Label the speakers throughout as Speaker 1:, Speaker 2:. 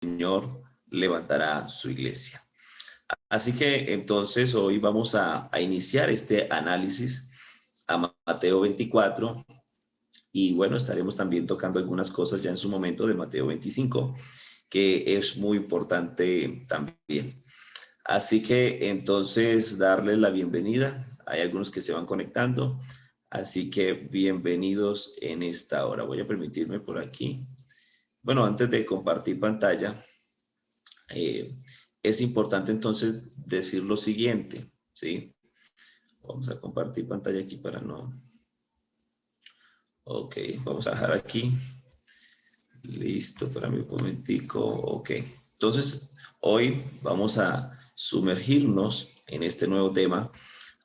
Speaker 1: Señor levantará su iglesia. Así que entonces hoy vamos a iniciar este análisis a Mateo 24 y bueno, estaremos también tocando algunas cosas ya en su momento de Mateo 25, que es muy importante también. Así que entonces darles la bienvenida. Hay algunos que se van conectando, así que bienvenidos en esta hora. Voy a permitirme por aquí. Bueno, antes de compartir pantalla, eh, es importante entonces decir lo siguiente, ¿sí? Vamos a compartir pantalla aquí para no... Ok, vamos a dejar aquí. Listo, para mí un momentico. Ok, entonces hoy vamos a sumergirnos en este nuevo tema,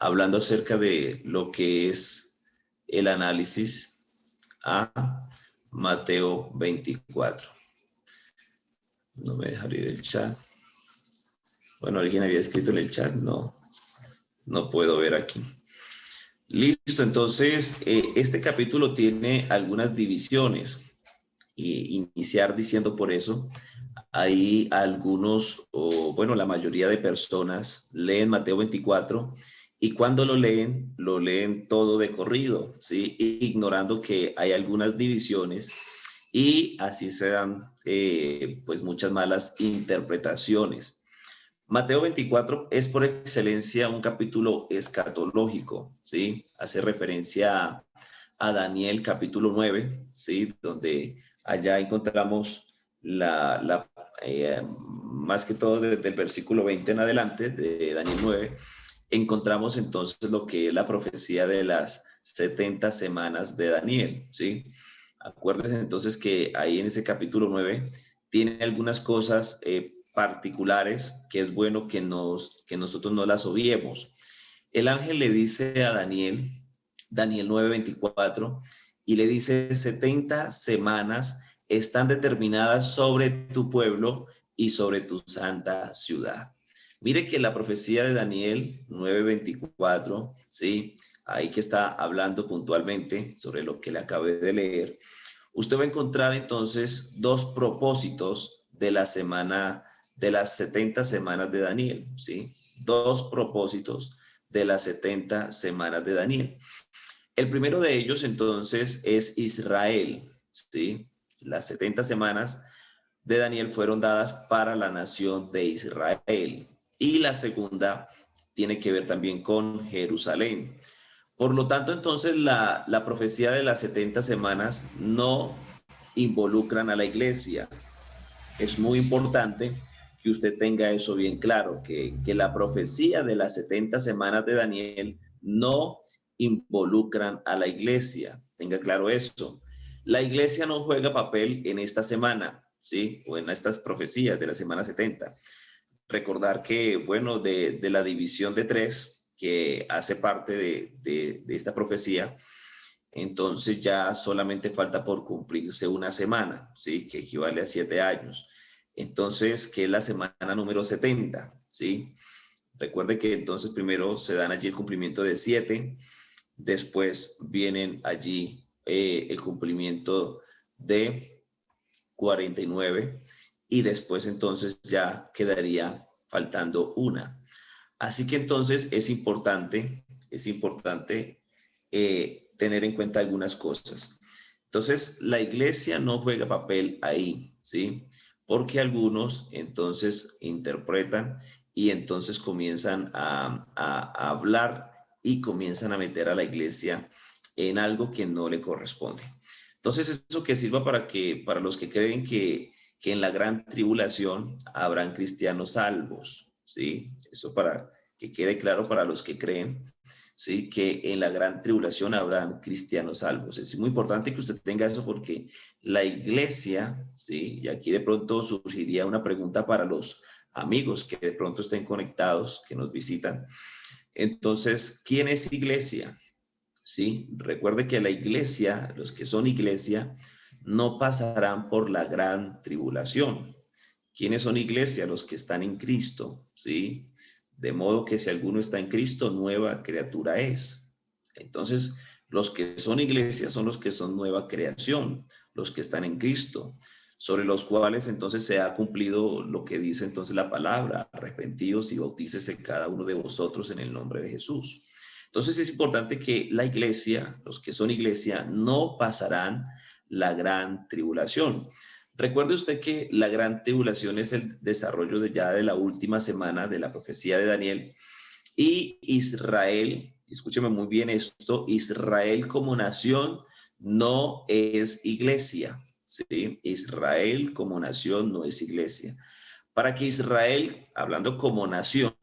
Speaker 1: hablando acerca de lo que es el análisis a Mateo 24. No me deja abrir el chat. Bueno, alguien había escrito en el chat, no puedo ver aquí. Listo, entonces este capítulo tiene algunas divisiones. Iniciar diciendo por eso, hay algunos, o bueno, la mayoría de personas leen Mateo 24 y cuando lo leen todo de corrido, ¿sí? Ignorando que hay algunas divisiones y así se dan pues muchas malas interpretaciones. Mateo 24 es por excelencia un capítulo escatológico, ¿sí? Hace referencia a Daniel capítulo 9, ¿sí? Donde allá encontramos más que todo desde el versículo 20 en adelante de Daniel 9, encontramos entonces lo que es la profecía de las 70 semanas de Daniel, ¿sí? Acuérdense entonces que ahí en ese capítulo 9 tiene algunas cosas particulares que es bueno que nosotros no las obviemos. El ángel le dice a Daniel 9:24, y le dice: 70 semanas están determinadas sobre tu pueblo y sobre tu santa ciudad. Mire que la profecía de Daniel 9:24, ¿sí? Ahí que está hablando puntualmente sobre lo que le acabé de leer. Usted va a encontrar entonces dos propósitos de la semana, de las 70 semanas de Daniel, ¿sí? Dos propósitos de las 70 semanas de Daniel. El primero de ellos entonces es Israel, ¿sí? Las 70 semanas de Daniel fueron dadas para la nación de Israel y la segunda tiene que ver también con Jerusalén. Por lo tanto, entonces la profecía de las 70 semanas no involucran a la iglesia. Es muy importante que usted tenga eso bien claro, que la profecía de las 70 semanas de Daniel no involucran a la iglesia. Tenga claro esto. La iglesia no juega papel en esta semana, ¿sí? O en estas profecías de la semana 70. Recordar que, bueno, de la división de tres que hace parte de esta profecía, entonces ya solamente falta por cumplirse una semana, ¿sí? Que equivale a 7 años. Entonces, que es la semana número 70, ¿sí? Recuerde que entonces primero se dan allí el cumplimiento de 7, después vienen allí el cumplimiento de 49 y después entonces ya quedaría faltando una. Así que entonces es importante tener en cuenta algunas cosas. Entonces, la iglesia no juega papel ahí, ¿sí? Porque algunos entonces interpretan y entonces comienzan a hablar y comienzan a meter a la iglesia en algo que no le corresponde. Entonces, eso que sirva para los que creen que en la gran tribulación habrán cristianos salvos, ¿sí? Eso para que quede claro para los que creen, ¿sí? Que en la gran tribulación habrán cristianos salvos. Es muy importante que usted tenga eso porque la iglesia, ¿sí? Y aquí de pronto surgiría una pregunta para los amigos que de pronto estén conectados, que nos visitan. Entonces, ¿quién es iglesia? ¿Sí? Recuerde que la iglesia, los que son iglesia, no pasarán por la gran tribulación. ¿Quiénes son iglesia? Los que están en Cristo, ¿sí? De modo que si alguno está en Cristo, nueva criatura es. Entonces, los que son iglesia son los que son nueva creación, los que están en Cristo. sobre los cuales entonces se ha cumplido lo que dice entonces la palabra: arrepentíos y bautícese cada uno de vosotros en el nombre de Jesús. Entonces es importante que la iglesia, los que son iglesia, no pasarán la gran tribulación. Recuerde usted que la gran tribulación es el desarrollo de la última semana de la profecía de Daniel, y Israel, escúcheme muy bien esto, Israel como nación no es iglesia, ¿sí? Israel como nación no es iglesia. Para que Israel, hablando como nación,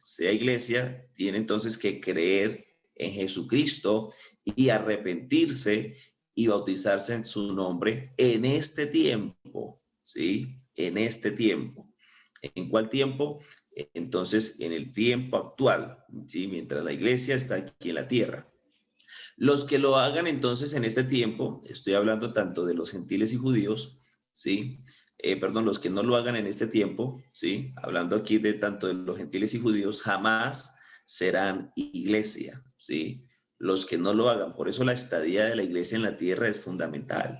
Speaker 1: sea iglesia, tiene entonces que creer en Jesucristo y arrepentirse y bautizarse en su nombre en este tiempo, ¿sí? En este tiempo. ¿En cuál tiempo? Entonces, en el tiempo actual, ¿sí? Mientras la iglesia está aquí en la tierra. Los que lo hagan entonces en este tiempo, estoy hablando tanto de los gentiles y judíos, ¿sí? Los que no lo hagan en este tiempo, ¿sí? Hablando aquí de tanto de los gentiles y judíos, jamás serán iglesia, ¿sí? Los que no lo hagan. Por eso la estadía de la iglesia en la tierra es fundamental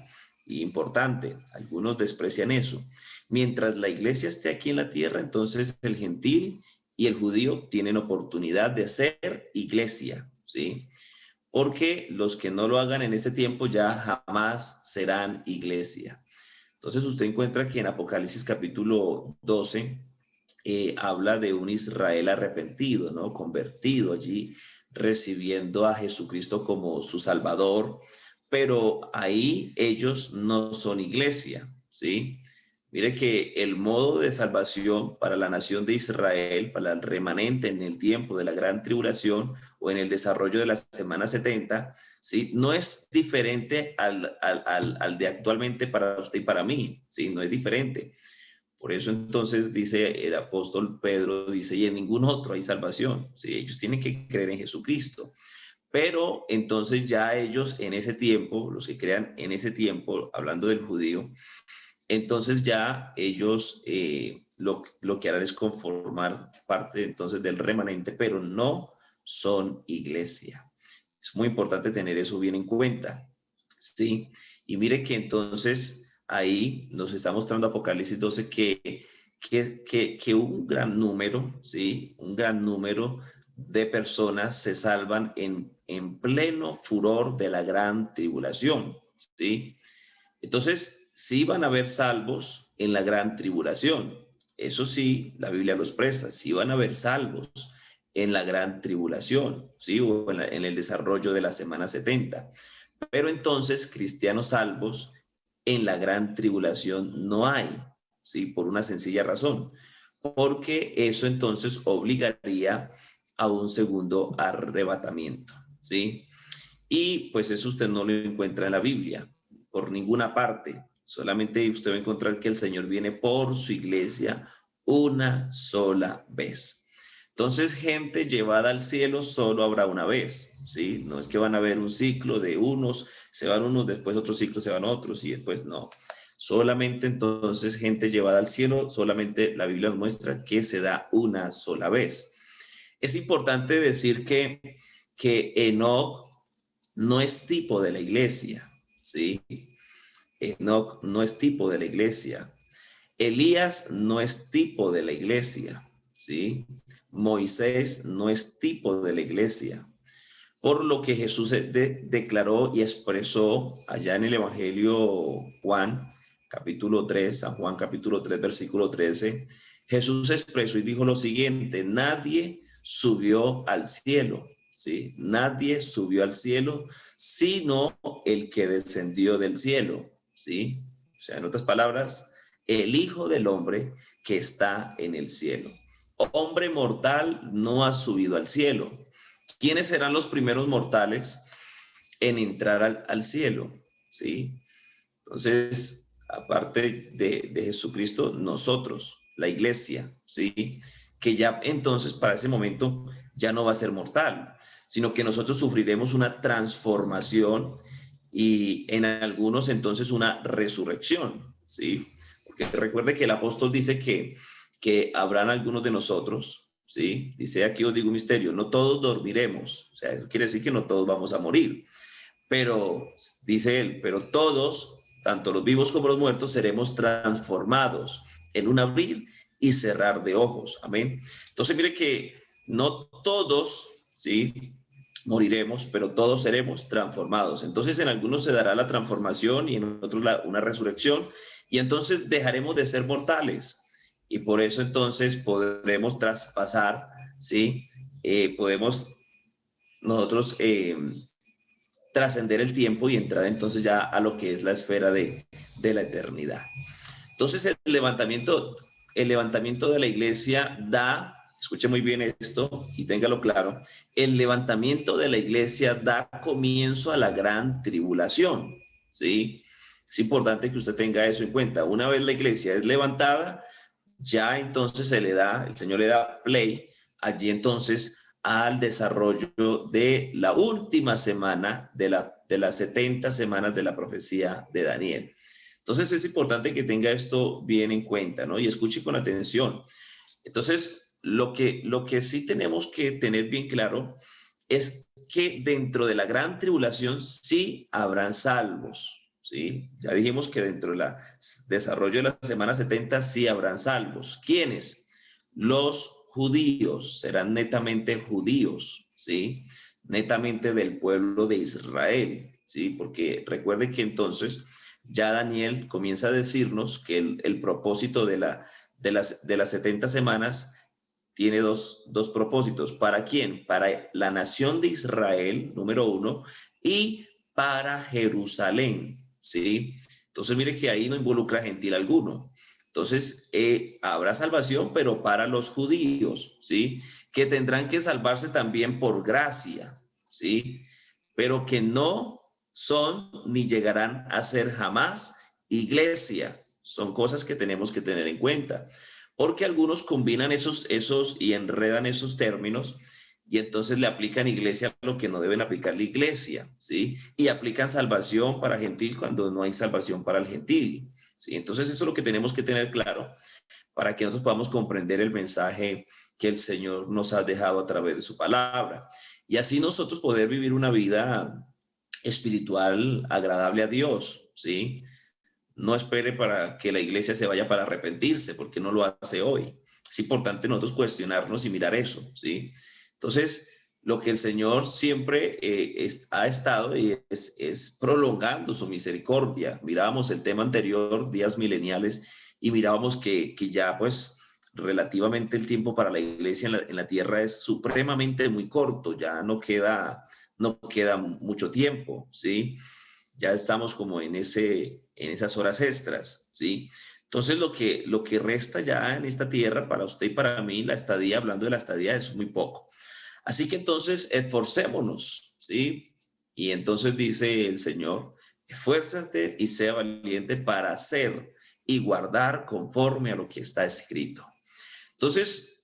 Speaker 1: e importante. Algunos desprecian eso. Mientras la iglesia esté aquí en la tierra, entonces el gentil y el judío tienen oportunidad de ser iglesia, ¿sí? Porque los que no lo hagan en este tiempo ya jamás serán iglesia. Entonces usted encuentra que en Apocalipsis capítulo 12 habla de un Israel arrepentido, ¿no? Convertido allí, recibiendo a Jesucristo como su Salvador, pero ahí ellos no son iglesia, ¿sí? Mire que el modo de salvación para la nación de Israel, para el remanente en el tiempo de la gran tribulación o en el desarrollo de la semana 70, ¿sí? No es diferente al de actualmente para usted y para mí, ¿sí? No es diferente. Por eso entonces dice el apóstol Pedro, dice, y en ningún otro hay salvación, ¿sí? Ellos tienen que creer en Jesucristo. Pero entonces ya ellos en ese tiempo, los que crean en ese tiempo, hablando del judío, entonces ya ellos lo que harán es conformar parte entonces del remanente, pero no son iglesia. Es muy importante tener eso bien en cuenta, ¿sí? Y mire que entonces ahí nos está mostrando Apocalipsis 12 que un gran número, ¿sí? Un gran número de personas se salvan en pleno furor de la gran tribulación, ¿sí? Entonces, sí van a haber salvos en la gran tribulación. Eso sí, la Biblia lo expresa, sí van a haber salvos en la gran tribulación, ¿sí? O en el desarrollo de la semana 70. Pero entonces, cristianos salvos en la gran tribulación no hay, ¿sí? Por una sencilla razón, porque eso entonces obligaría a un segundo arrebatamiento, ¿sí? Y pues eso usted no lo encuentra en la Biblia, por ninguna parte. Solamente usted va a encontrar que el Señor viene por su iglesia una sola vez. Entonces, gente llevada al cielo solo habrá una vez, ¿sí? No es que van a haber un ciclo de unos, se van unos, después otro ciclo se van otros y después no. Solamente entonces gente llevada al cielo, solamente la Biblia nos muestra que se da una sola vez. Es importante decir que Enoc no es tipo de la iglesia, ¿sí? Enoc no es tipo de la iglesia. Elías no es tipo de la iglesia, ¿sí? Moisés no es tipo de la iglesia. Por lo que Jesús declaró y expresó allá en el Evangelio Juan, capítulo 3, San Juan capítulo 3, versículo 13, Jesús expresó y dijo lo siguiente: nadie subió al cielo, ¿sí? Nadie subió al cielo, sino el que descendió del cielo, ¿sí? O sea, en otras palabras, el Hijo del Hombre que está en el cielo. Hombre mortal no ha subido al cielo. ¿Quiénes serán los primeros mortales en entrar al cielo? ¿Sí? Entonces, aparte de Jesucristo, nosotros, la iglesia, ¿sí? Que ya entonces para ese momento ya no va a ser mortal, sino que nosotros sufriremos una transformación y en algunos entonces una resurrección, ¿sí? Porque recuerde que el apóstol dice que habrán algunos de nosotros, ¿sí? Dice, aquí os digo un misterio, no todos dormiremos, o sea, eso quiere decir que no todos vamos a morir, pero dice él, pero todos tanto los vivos como los muertos, seremos transformados en un abrir y cerrar de ojos. Amén. Entonces, mire que no todos, ¿sí?, moriremos, pero todos seremos transformados. Entonces, en algunos se dará la transformación y en otros una resurrección, y entonces dejaremos de ser mortales. Y por eso entonces podremos traspasar, ¿sí? Podemos nosotros trascender el tiempo y entrar entonces ya a lo que es la esfera de la eternidad. Entonces el levantamiento de la iglesia da, escuche muy bien esto y téngalo claro, el levantamiento de la iglesia da comienzo a la gran tribulación, ¿sí? Es importante que usted tenga eso en cuenta. Una vez la iglesia es levantada, ya entonces el Señor le da play allí entonces al desarrollo de la última semana de las 70 semanas de la profecía de Daniel. Entonces es importante que tenga esto bien en cuenta, ¿no? Y escuche con atención. Entonces, lo que sí tenemos que tener bien claro es que dentro de la gran tribulación sí habrán salvos, ¿sí? Ya dijimos que dentro del desarrollo de la semana 70 sí habrán salvos. ¿Quiénes? Los judíos, serán netamente judíos, ¿sí? Netamente del pueblo de Israel, ¿sí? Porque recuerde que entonces ya Daniel comienza a decirnos que el propósito de las 70 semanas tiene dos propósitos. ¿Para quién? Para la nación de Israel, número uno, y para Jerusalén, ¿sí? Entonces mire que ahí no involucra gentil alguno. Entonces habrá salvación, pero para los judíos, ¿sí? Que tendrán que salvarse también por gracia, ¿sí? Pero que no son ni llegarán a ser jamás iglesia. Son cosas que tenemos que tener en cuenta, porque algunos combinan esos y enredan esos términos y entonces le aplican iglesia a lo que no deben aplicar la iglesia, ¿sí? Y aplican salvación para gentil cuando no hay salvación para el gentil, ¿sí? Entonces eso es lo que tenemos que tener claro para que nosotros podamos comprender el mensaje que el Señor nos ha dejado a través de su palabra. Y así nosotros poder vivir una vida espiritual agradable a Dios, ¿sí? No espere para que la iglesia se vaya para arrepentirse, porque no lo hace hoy. Es importante nosotros cuestionarnos y mirar eso, ¿sí? Entonces, lo que el Señor siempre ha estado es prolongando su misericordia. Mirábamos el tema anterior, días mileniales, y mirábamos que ya pues relativamente el tiempo para la iglesia en la tierra es supremamente muy corto, ya no queda mucho tiempo, ¿sí? Ya estamos como en esas horas extras, ¿sí? Entonces lo que resta ya en esta tierra para usted y para mí, la estadía, hablando de la estadía, es muy poco. Así que entonces esforcémonos, ¿sí? Y entonces dice el Señor, esfuérzate y sea valiente para hacer y guardar conforme a lo que está escrito. Entonces,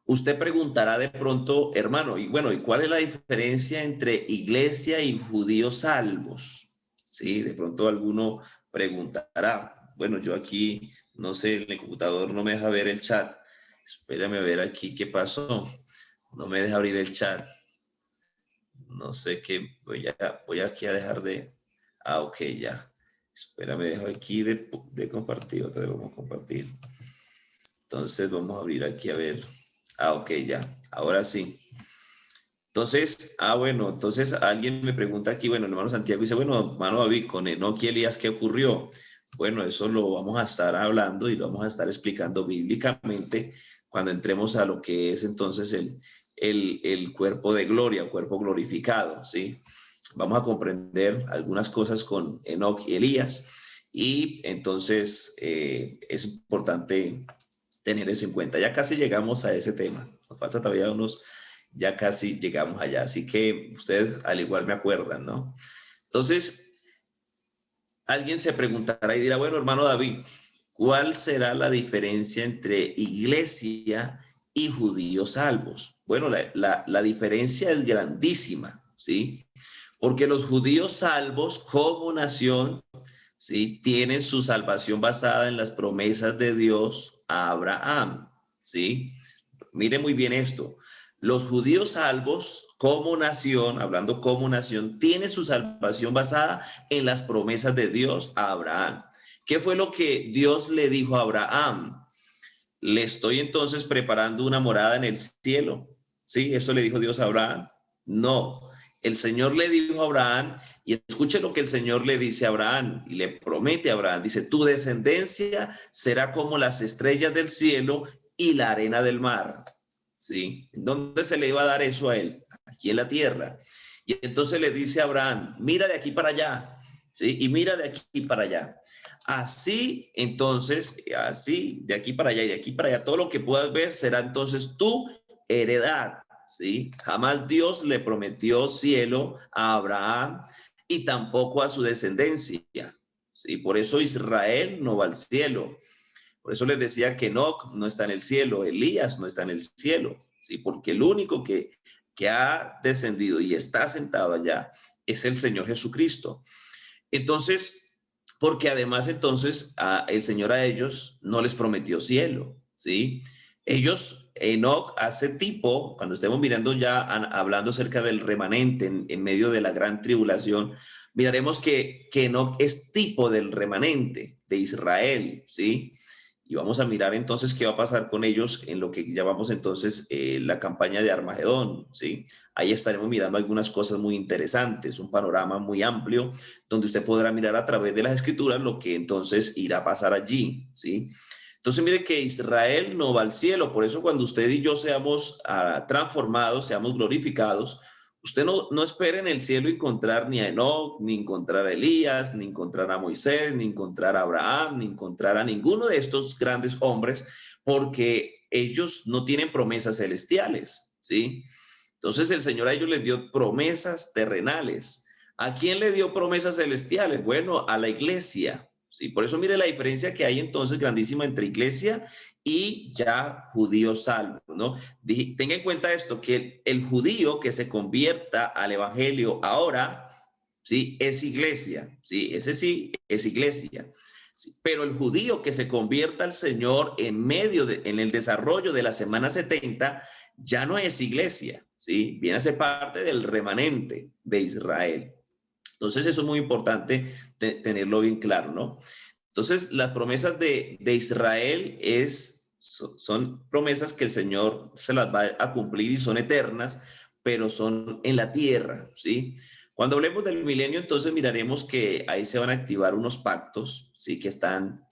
Speaker 1: usted preguntará de pronto, hermano, y bueno, ¿y cuál es la diferencia entre iglesia y judíos salvos? Sí, de pronto alguno preguntará. Bueno, yo aquí, no sé, el computador no me deja ver el chat. Espérame a ver aquí qué pasó. No me deja abrir el chat. No sé qué, voy aquí a dejar de... Ah, ok, ya. Espérame, dejo aquí de compartir, otra vez vamos a compartir. Entonces vamos a abrir aquí a ver. Ah, ok, ya. Ahora sí. Entonces, bueno, entonces alguien me pregunta aquí, bueno, el hermano Santiago dice, bueno, hermano David, con Enoc y Elías, ¿qué ocurrió? Bueno, eso lo vamos a estar hablando y lo vamos a estar explicando bíblicamente cuando entremos a lo que es entonces el cuerpo de gloria, cuerpo glorificado, ¿sí? Vamos a comprender algunas cosas con Enoc y Elías y entonces es importante tener eso en cuenta. Ya casi llegamos a ese tema, nos falta todavía ya casi llegamos allá, así que ustedes al igual me acuerdan, ¿no? Entonces, alguien se preguntará y dirá, bueno, hermano David, ¿cuál será la diferencia entre iglesia y judíos salvos? Bueno, la diferencia es grandísima, ¿sí? Porque los judíos salvos como nación, ¿sí?, tienen su salvación basada en las promesas de Dios a Abraham, ¿sí? Mire muy bien esto. Los judíos salvos como nación, hablando como nación, tiene su salvación basada en las promesas de Dios a Abraham. ¿Qué fue lo que Dios le dijo a Abraham? Le estoy entonces preparando una morada en el cielo. ¿Sí? ¿Eso le dijo Dios a Abraham? No. El Señor le dijo a Abraham, y escuche lo que el Señor le dice a Abraham, y le promete a Abraham, dice, tu descendencia será como las estrellas del cielo y la arena del mar. ¿Sí? ¿Dónde se le iba a dar eso a él? Aquí en la tierra. Y entonces le dice a Abraham, mira de aquí para allá, ¿sí? Y mira de aquí para allá. Así, entonces, así, de aquí para allá y de aquí para allá, todo lo que puedas ver será entonces tu heredad, ¿sí? Jamás Dios le prometió cielo a Abraham y tampoco a su descendencia, ¿sí? Por eso Israel no va al cielo. Por eso les decía que Enoc no está en el cielo, Elías no está en el cielo, ¿sí? Porque el único que ha descendido y está sentado allá es el Señor Jesucristo. Entonces, porque además entonces el Señor a ellos no les prometió cielo, ¿sí? Ellos, Enoc hace tipo, cuando estemos mirando ya, hablando acerca del remanente en medio de la gran tribulación, miraremos que Enoc es tipo del remanente de Israel, ¿sí? Y vamos a mirar entonces qué va a pasar con ellos en lo que llamamos entonces la campaña de Armagedón, ¿sí? Ahí estaremos mirando algunas cosas muy interesantes, un panorama muy amplio donde usted podrá mirar a través de las escrituras lo que entonces irá a pasar allí, ¿sí? Entonces mire que Israel no va al cielo, por eso cuando usted y yo seamos transformados, seamos glorificados, usted no espere en el cielo encontrar ni a Enoc, ni encontrar a Elías, ni encontrar a Moisés, ni encontrar a Abraham, ni encontrar a ninguno de estos grandes hombres, porque ellos no tienen promesas celestiales, ¿sí? Entonces el Señor a ellos les dio promesas terrenales. ¿A quién le dio promesas celestiales? Bueno, a la iglesia. Sí, por eso mire la diferencia que hay entonces grandísima entre iglesia y ya judío salvo, ¿no? Tenga en cuenta esto, que el judío que se convierta al evangelio ahora, ¿sí? Es iglesia, ¿sí? Ese sí es iglesia. Sí, pero el judío que se convierta al Señor en el desarrollo de la semana 70 ya no es iglesia, ¿sí? Viene a ser parte del remanente de Israel. Entonces eso es muy importante tenerlo bien claro, ¿no? Entonces las promesas de Israel son promesas que el Señor se las va a cumplir y son eternas, pero son en la tierra, ¿sí? Cuando hablemos del milenio, entonces miraremos que ahí se van a activar unos pactos, ¿sí? Que están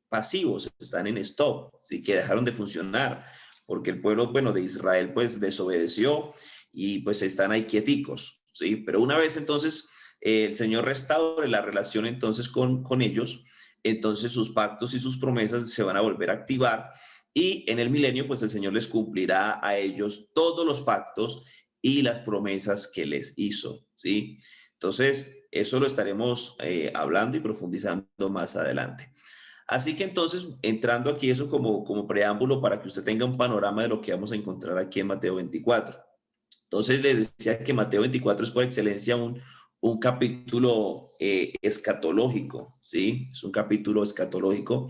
Speaker 1: pasivos, están en stop, ¿sí? Que dejaron de funcionar, porque el pueblo, bueno, de Israel pues desobedeció y pues están ahí quieticos, ¿sí? Pero una vez entonces el Señor restaure la relación entonces con ellos, entonces sus pactos y sus promesas se van a volver a activar y en el milenio pues el Señor les cumplirá a ellos todos los pactos y las promesas que les hizo, ¿sí? Entonces eso lo estaremos hablando y profundizando más adelante. Así que entonces, entrando aquí eso como preámbulo para que usted tenga un panorama de lo que vamos a encontrar aquí en Mateo 24. Entonces le decía que Mateo 24 es por excelencia un capítulo escatológico, ¿sí? Es un capítulo escatológico.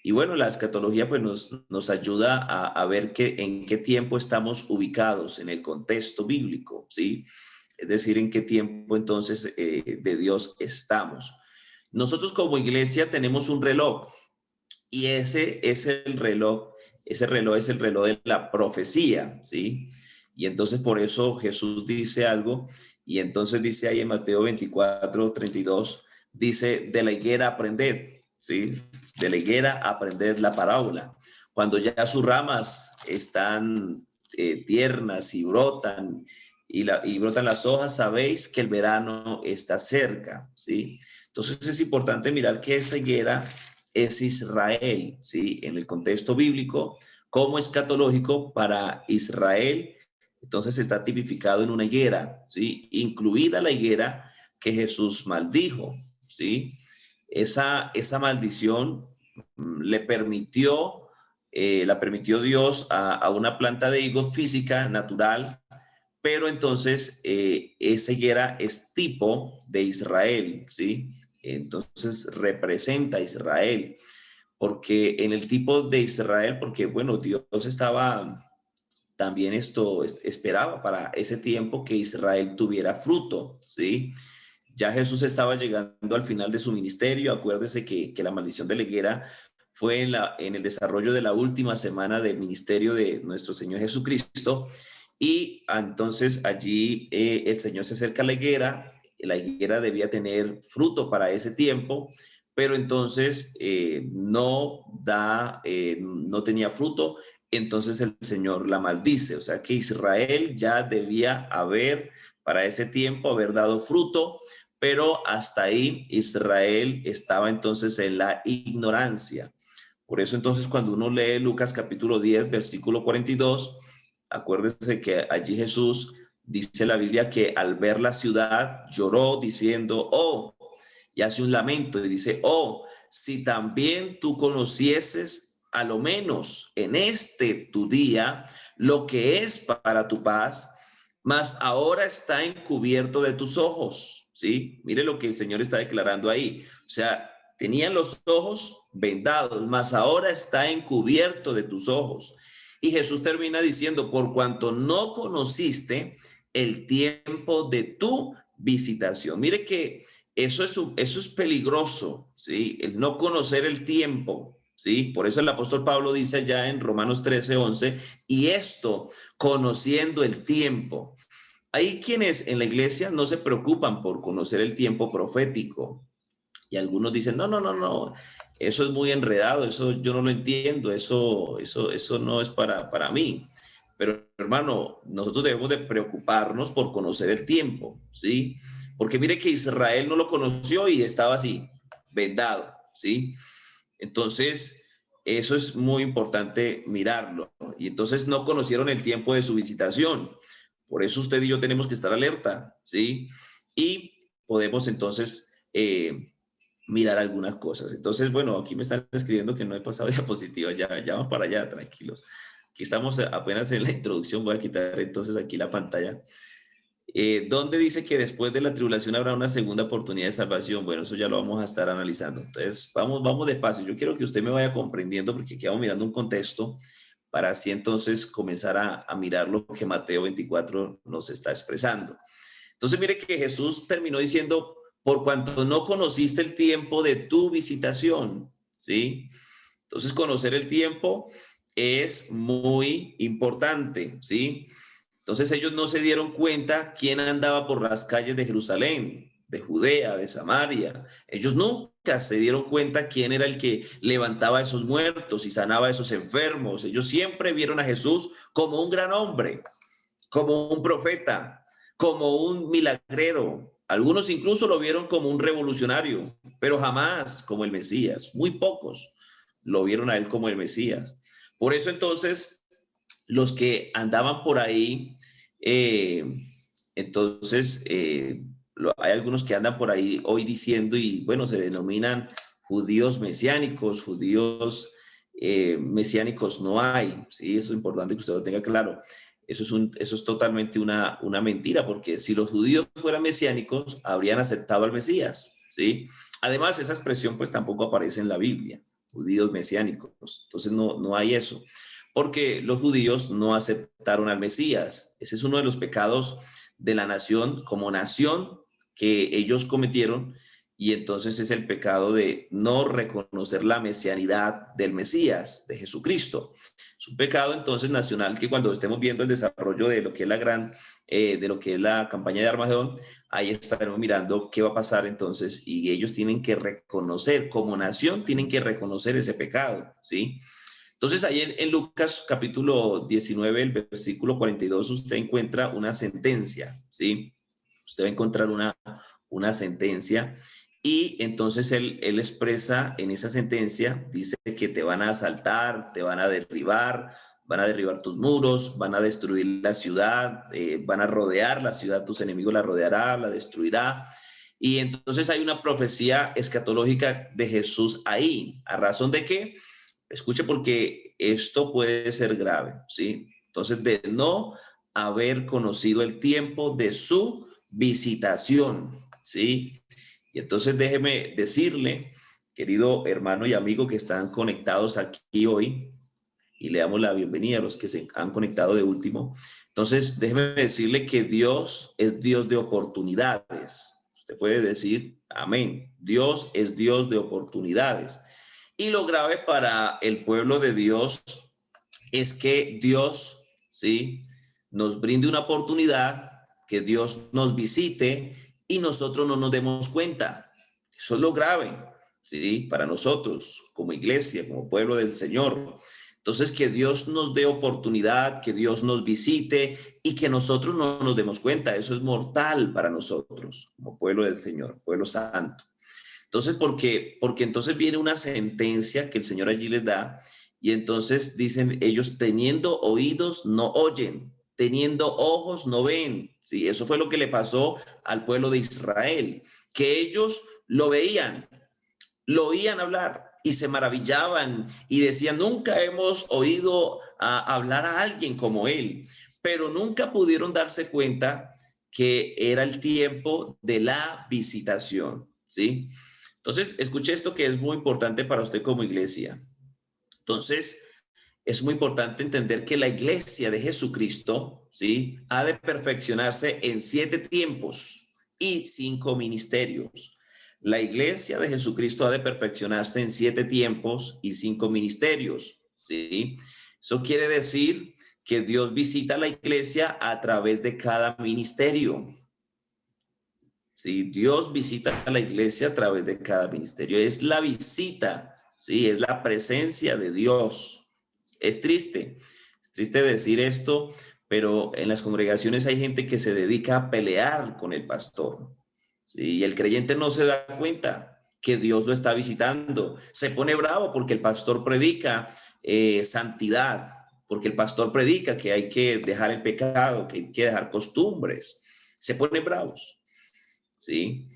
Speaker 1: Y bueno, la escatología pues nos ayuda a ver en qué tiempo estamos ubicados en el contexto bíblico, ¿sí? Es decir, en qué tiempo entonces de Dios estamos. Nosotros como iglesia tenemos un reloj y ese es el reloj, ese reloj es el reloj de la profecía, ¿sí? Y entonces por eso Jesús dice algo, y entonces dice ahí en Mateo 24:32, dice, de la higuera aprended, ¿sí? De la higuera aprended la parábola. Cuando ya sus ramas están tiernas y brotan, y brotan las hojas, sabéis que el verano está cerca, ¿sí? Entonces es importante mirar que esa higuera es Israel, ¿sí? En el contexto bíblico, como escatológico para Israel, entonces está tipificado en una higuera, ¿sí? Incluida la higuera que Jesús maldijo, ¿sí? Esa maldición le permitió, la permitió Dios a una planta de higo física, natural, pero entonces esa higuera es tipo de Israel, ¿sí? Entonces representa a Israel, porque en el tipo de Israel, porque bueno, Dios estaba también esto esperaba para ese tiempo que Israel tuviera fruto, ¿sí? Ya Jesús estaba llegando al final de su ministerio. Acuérdese que la maldición de la higuera fue en el desarrollo de la última semana del ministerio de nuestro Señor Jesucristo. Y entonces allí el Señor se acerca a la higuera debía tener fruto para ese tiempo, pero entonces no tenía fruto, entonces el Señor la maldice. O sea que Israel ya debía haber, para ese tiempo, haber dado fruto, pero hasta ahí Israel estaba entonces en la ignorancia. Por eso entonces cuando uno lee Lucas capítulo 10, versículo 42, acuérdese que allí Jesús dice la Biblia que al ver la ciudad lloró diciendo, oh, y hace un lamento y dice, oh, si también tú conocieses a lo menos en este tu día lo que es para tu paz, mas ahora está encubierto de tus ojos, ¿sí? Mire lo que el Señor está declarando ahí. O sea, tenían los ojos vendados, mas ahora está encubierto de tus ojos. Y Jesús termina diciendo, por cuanto no conociste el tiempo de tu visitación. Mire que eso es peligroso, ¿sí? El no conocer el tiempo, ¿sí? Por eso el apóstol Pablo dice ya en Romanos 13:11, y esto conociendo el tiempo. Hay quienes en la iglesia no se preocupan por conocer el tiempo profético. Y algunos dicen, no, no, no, no, eso es muy enredado, eso yo no lo entiendo, eso no es para mí. Pero hermano, nosotros debemos de preocuparnos por conocer el tiempo, ¿sí? Porque mire que Israel no lo conoció y estaba así, vendado, ¿sí? Entonces, eso es muy importante mirarlo. Y entonces no conocieron el tiempo de su visitación. Por eso usted y yo tenemos que estar alerta, ¿sí? Y podemos entonces mirar algunas cosas. Entonces, bueno, aquí me están escribiendo que no he pasado diapositivas, ya vamos para allá, tranquilos. Aquí estamos apenas en la introducción, voy a quitar entonces aquí la pantalla. ¿Dónde dice que después de la tribulación habrá una segunda oportunidad de salvación? Bueno, eso ya lo vamos a estar analizando. Entonces, vamos despacio. Yo quiero que usted me vaya comprendiendo porque aquí vamos mirando un contexto para así entonces comenzar a mirar lo que Mateo 24 nos está expresando. Entonces, mire que Jesús terminó diciendo, por cuanto no conociste el tiempo de tu visitación, ¿sí? Entonces, conocer el tiempo es muy importante, ¿sí? Entonces, ellos no se dieron cuenta quién andaba por las calles de Jerusalén, de Judea, de Samaria. Ellos nunca se dieron cuenta quién era el que levantaba a esos muertos y sanaba a esos enfermos. Ellos siempre vieron a Jesús como un gran hombre, como un profeta, como un milagrero. Algunos incluso lo vieron como un revolucionario, pero jamás como el Mesías. Muy pocos lo vieron a él como el Mesías. Por eso entonces los que andaban por ahí, eh, entonces hay algunos que andan por ahí hoy diciendo, y bueno, se denominan judíos mesiánicos, judíos mesiánicos no hay, ¿sí? Eso es importante que usted lo tenga claro. Eso es totalmente una mentira, porque si los judíos fueran mesiánicos, habrían aceptado al Mesías, ¿sí? Además, esa expresión pues tampoco aparece en la Biblia, judíos mesiánicos. Entonces no hay eso, porque los judíos no aceptaron al Mesías. Ese es uno de los pecados de la nación como nación que ellos cometieron, y entonces es el pecado de no reconocer la mesianidad del Mesías, de Jesucristo. Es un pecado entonces nacional que cuando estemos viendo el desarrollo de lo que es de lo que es la campaña de Armagedón, ahí estaremos mirando qué va a pasar entonces, y ellos tienen que reconocer, como nación, tienen que reconocer ese pecado, ¿sí? Entonces ahí en Lucas capítulo 19, el versículo 42, usted encuentra una sentencia, ¿sí? Usted va a encontrar una sentencia, y entonces él expresa en esa sentencia, dice que te van a asaltar, te van a derribar tus muros, van a destruir la ciudad, van a rodear la ciudad, tus enemigos la rodeará, la destruirá. Y entonces hay una profecía escatológica de Jesús ahí. ¿A razón de qué? Escuche, porque esto puede ser grave, ¿sí? Entonces, de no haber conocido el tiempo de su visitación, ¿sí? Y entonces déjeme decirle, querido hermano y amigo que están conectados aquí hoy, y le damos la bienvenida a los que se han conectado de último. Entonces, déjeme decirle que Dios es Dios de oportunidades. Usted puede decir, amén. Dios es Dios de oportunidades. Y lo grave para el pueblo de Dios es que Dios, ¿sí?, nos brinde una oportunidad, que Dios nos visite y nosotros no nos demos cuenta. Eso es lo grave, ¿sí?, para nosotros como iglesia, como pueblo del Señor. Entonces, que Dios nos dé oportunidad, que Dios nos visite y que nosotros no nos demos cuenta. Eso es mortal para nosotros como pueblo del Señor, pueblo santo. Entonces, porque entonces viene una sentencia que el Señor allí les da, y entonces dicen ellos, teniendo oídos no oyen, teniendo ojos no ven. Sí, eso fue lo que le pasó al pueblo de Israel, que ellos lo oían hablar y se maravillaban y decían, nunca hemos oído hablar a alguien como él, pero nunca pudieron darse cuenta que era el tiempo de la visitación, ¿sí? Entonces, escuche esto que es muy importante para usted como iglesia. Entonces, es muy importante entender que la iglesia de Jesucristo, ¿sí?, ha de perfeccionarse en 7 tiempos y 5 ministerios. La iglesia de Jesucristo ha de perfeccionarse en 7 tiempos y 5 ministerios, ¿sí? Eso quiere decir que Dios visita a la iglesia a través de cada ministerio. Sí, Dios visita a la iglesia a través de cada ministerio. Es la visita, sí, es la presencia de Dios. Es triste decir esto, pero en las congregaciones hay gente que se dedica a pelear con el pastor, sí, y el creyente no se da cuenta que Dios lo está visitando. Se pone bravo porque el pastor predica santidad, porque el pastor predica que hay que dejar el pecado, que hay que dejar costumbres. Se pone bravos. ¿Sí?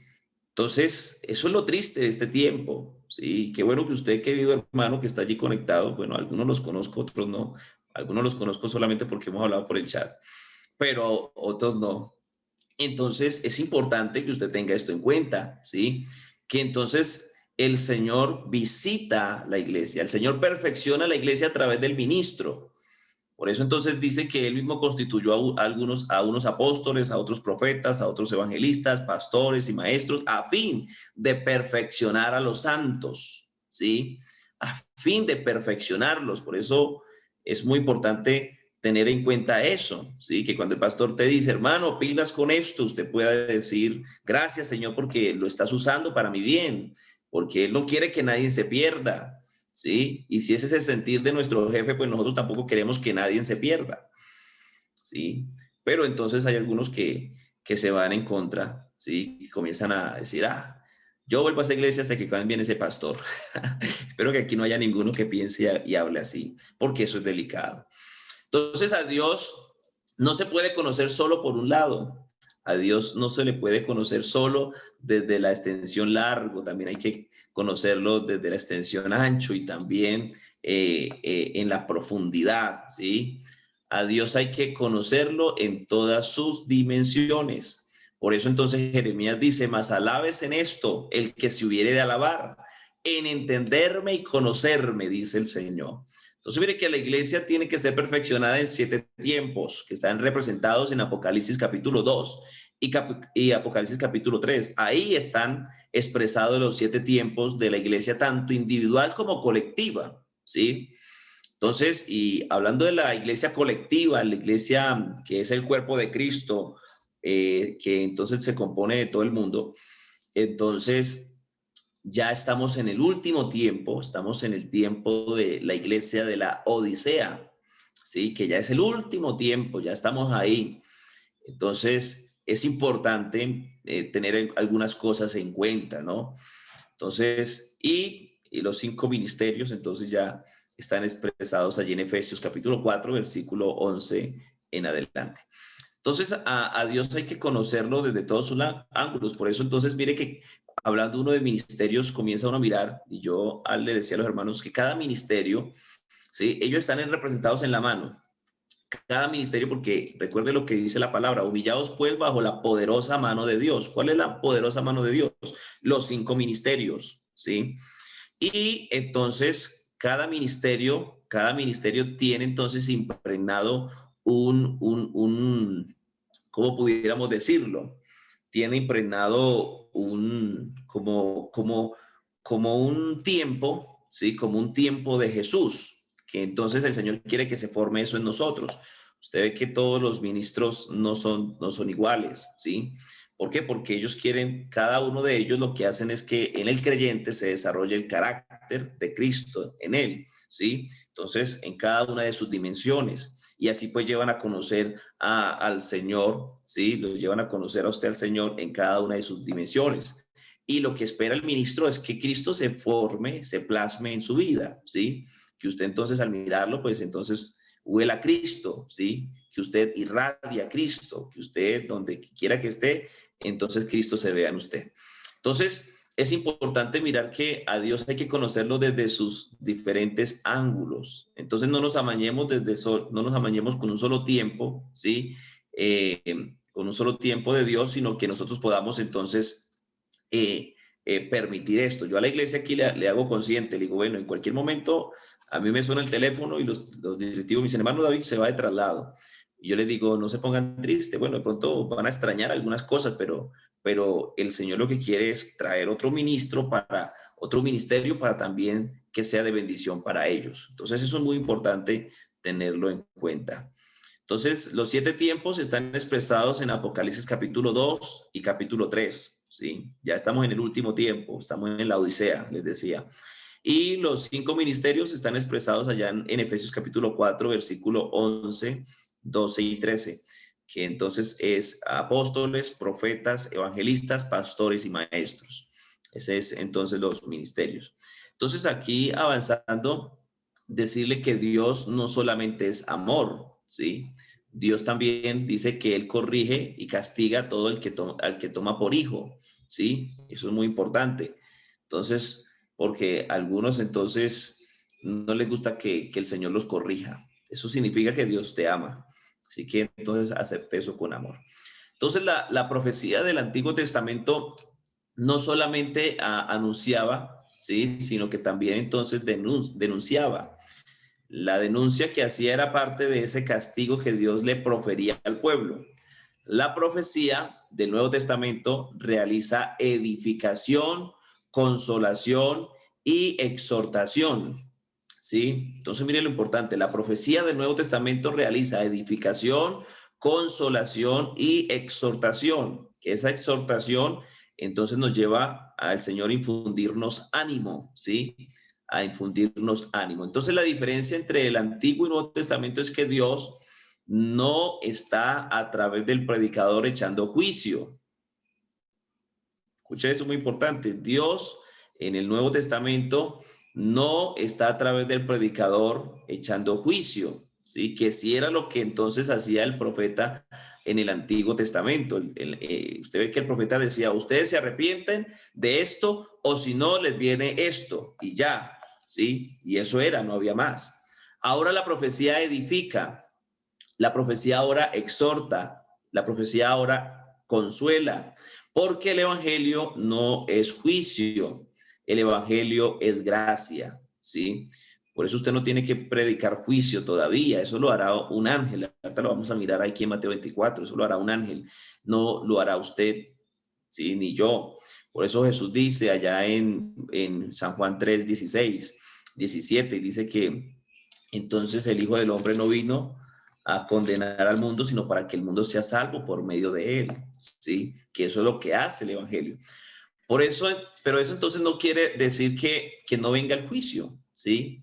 Speaker 1: Entonces, eso es lo triste de este tiempo, ¿sí? Qué bueno que usted, querido hermano, que está allí conectado, bueno, algunos los conozco, otros no, algunos los conozco solamente porque hemos hablado por el chat, pero otros no. Entonces, es importante que usted tenga esto en cuenta, ¿sí? Que entonces el Señor visita la iglesia, el Señor perfecciona la iglesia a través del ministro. Por eso entonces dice que él mismo constituyó a unos apóstoles, a otros profetas, a otros evangelistas, pastores y maestros, a fin de perfeccionar a los santos, ¿sí? A fin de perfeccionarlos. Por eso es muy importante tener en cuenta eso, ¿sí? Que cuando el pastor te dice, hermano, pilas con esto, usted pueda decir, gracias, Señor, porque lo estás usando para mi bien, porque Él no quiere que nadie se pierda. ¿Sí? Y si ese es el sentir de nuestro jefe, pues nosotros tampoco queremos que nadie se pierda, ¿sí? Pero entonces hay algunos que se van en contra, ¿sí? Y comienzan a decir, yo vuelvo a esa iglesia hasta que cambie ese pastor. Espero que aquí no haya ninguno que piense y hable así, porque eso es delicado. Entonces a Dios no se puede conocer solo por un lado. A Dios no se le puede conocer solo desde la extensión largo, también hay que conocerlo desde la extensión ancho y también en la profundidad, ¿sí? A Dios hay que conocerlo en todas sus dimensiones. Por eso entonces Jeremías dice, mas alabes en esto el que se hubiere de alabar, en entenderme y conocerme, dice el Señor. Entonces, mire que la iglesia tiene que ser perfeccionada en 7 tiempos que están representados en Apocalipsis capítulo 2 y Apocalipsis capítulo 3. Ahí están expresados los 7 tiempos de la iglesia, tanto individual como colectiva, ¿sí? Entonces, y hablando de la iglesia colectiva, la iglesia que es el cuerpo de Cristo, que entonces se compone de todo el mundo, entonces ya estamos en el último tiempo, estamos en el tiempo de la iglesia de la Odisea, ¿sí? Que ya es el último tiempo, ya estamos ahí. Entonces, es importante tener algunas cosas en cuenta, ¿no? Entonces, y los 5 ministerios, entonces ya están expresados allí en Efesios capítulo 4, versículo 11 en adelante. Entonces, a Dios hay que conocerlo desde todos sus ángulos. Por eso, entonces, mire que hablando uno de ministerios, comienza uno a mirar, y yo le decía a los hermanos que cada ministerio, ¿sí? Ellos están representados en la mano. Cada ministerio, porque recuerde lo que dice la palabra, humillados pues bajo la poderosa mano de Dios. ¿Cuál es la poderosa mano de Dios? Los 5 ministerios, ¿sí? Y entonces cada ministerio tiene entonces impregnado ¿cómo pudiéramos decirlo? Tiene impregnado como un tiempo, ¿sí? Como un tiempo de Jesús, que entonces el Señor quiere que se forme eso en nosotros. Usted ve que todos los ministros no son iguales, ¿sí? ¿Por qué? Porque ellos quieren, cada uno de ellos lo que hacen es que en el creyente se desarrolle el carácter de Cristo en él, ¿sí? Entonces, en cada una de sus dimensiones. Y así pues llevan a conocer al Señor, ¿sí? Los llevan a conocer a usted al Señor en cada una de sus dimensiones. Y lo que espera el ministro es que Cristo se forme, se plasme en su vida, ¿sí? Que usted entonces al mirarlo, pues entonces huela a Cristo, ¿sí? Que usted irradia a Cristo, que usted donde quiera que esté, entonces Cristo se vea en usted. Entonces, es importante mirar que a Dios hay que conocerlo desde sus diferentes ángulos. Entonces, no nos amañemos no nos amañemos con un solo tiempo, ¿sí? Con un solo tiempo de Dios, sino que nosotros podamos entonces permitir esto. Yo a la iglesia aquí le hago consciente, le digo, bueno, en cualquier momento a mí me suena el teléfono y los directivos me dicen, hermano David se va de traslado. Y yo les digo, no se pongan tristes, bueno, de pronto van a extrañar algunas cosas, pero el Señor lo que quiere es traer otro ministerio para también que sea de bendición para ellos. Entonces eso es muy importante tenerlo en cuenta. Entonces, los 7 tiempos están expresados en Apocalipsis capítulo 2 y capítulo 3, ¿sí? Ya estamos en el último tiempo, estamos en la Odisea, les decía. Y los 5 ministerios están expresados allá en Efesios capítulo 4, versículo 11, 12 y 13, que entonces es apóstoles, profetas, evangelistas, pastores y maestros. Ese es entonces los ministerios. Entonces aquí avanzando, decirle que Dios no solamente es amor, ¿sí? Dios también dice que Él corrige y castiga a todo al que toma por hijo, ¿sí? Eso es muy importante. Entonces, porque a algunos entonces no les gusta que el Señor los corrija. Eso significa que Dios te ama. Así que entonces acepte eso con amor. Entonces la profecía del Antiguo Testamento no solamente anunciaba, ¿sí? Sino que también entonces denunciaba. La denuncia que hacía era parte de ese castigo que Dios le profería al pueblo. La profecía del Nuevo Testamento realiza edificación, consolación y exhortación, ¿sí? Entonces, mire lo importante, la profecía del Nuevo Testamento realiza edificación, consolación y exhortación, que esa exhortación entonces nos lleva al Señor a infundirnos ánimo, ¿sí? A infundirnos ánimo. Entonces, la diferencia entre el Antiguo y Nuevo Testamento es que Dios no está a través del predicador echando juicio. Escucha, eso es muy importante. Dios en el Nuevo Testamento no está a través del predicador echando juicio, ¿sí? Que si era lo que entonces hacía el profeta en el Antiguo Testamento. Usted ve que el profeta decía, ustedes se arrepienten de esto o si no les viene esto y ya, ¿sí? Y eso era, no había más. Ahora la profecía edifica. La profecía ahora exhorta, la profecía ahora consuela, porque el evangelio no es juicio, el evangelio es gracia, ¿sí? Por eso usted no tiene que predicar juicio todavía, eso lo hará un ángel. Ahorita lo vamos a mirar aquí en Mateo 24, eso lo hará un ángel, no lo hará usted, ¿sí? Ni yo. Por eso Jesús dice allá en San Juan 3, 16, 17, dice que entonces el Hijo del Hombre no vino a condenar al mundo, sino para que el mundo sea salvo por medio de él, ¿sí? Que eso es lo que hace el Evangelio. Por eso, pero eso entonces no quiere decir que no venga el juicio, ¿sí?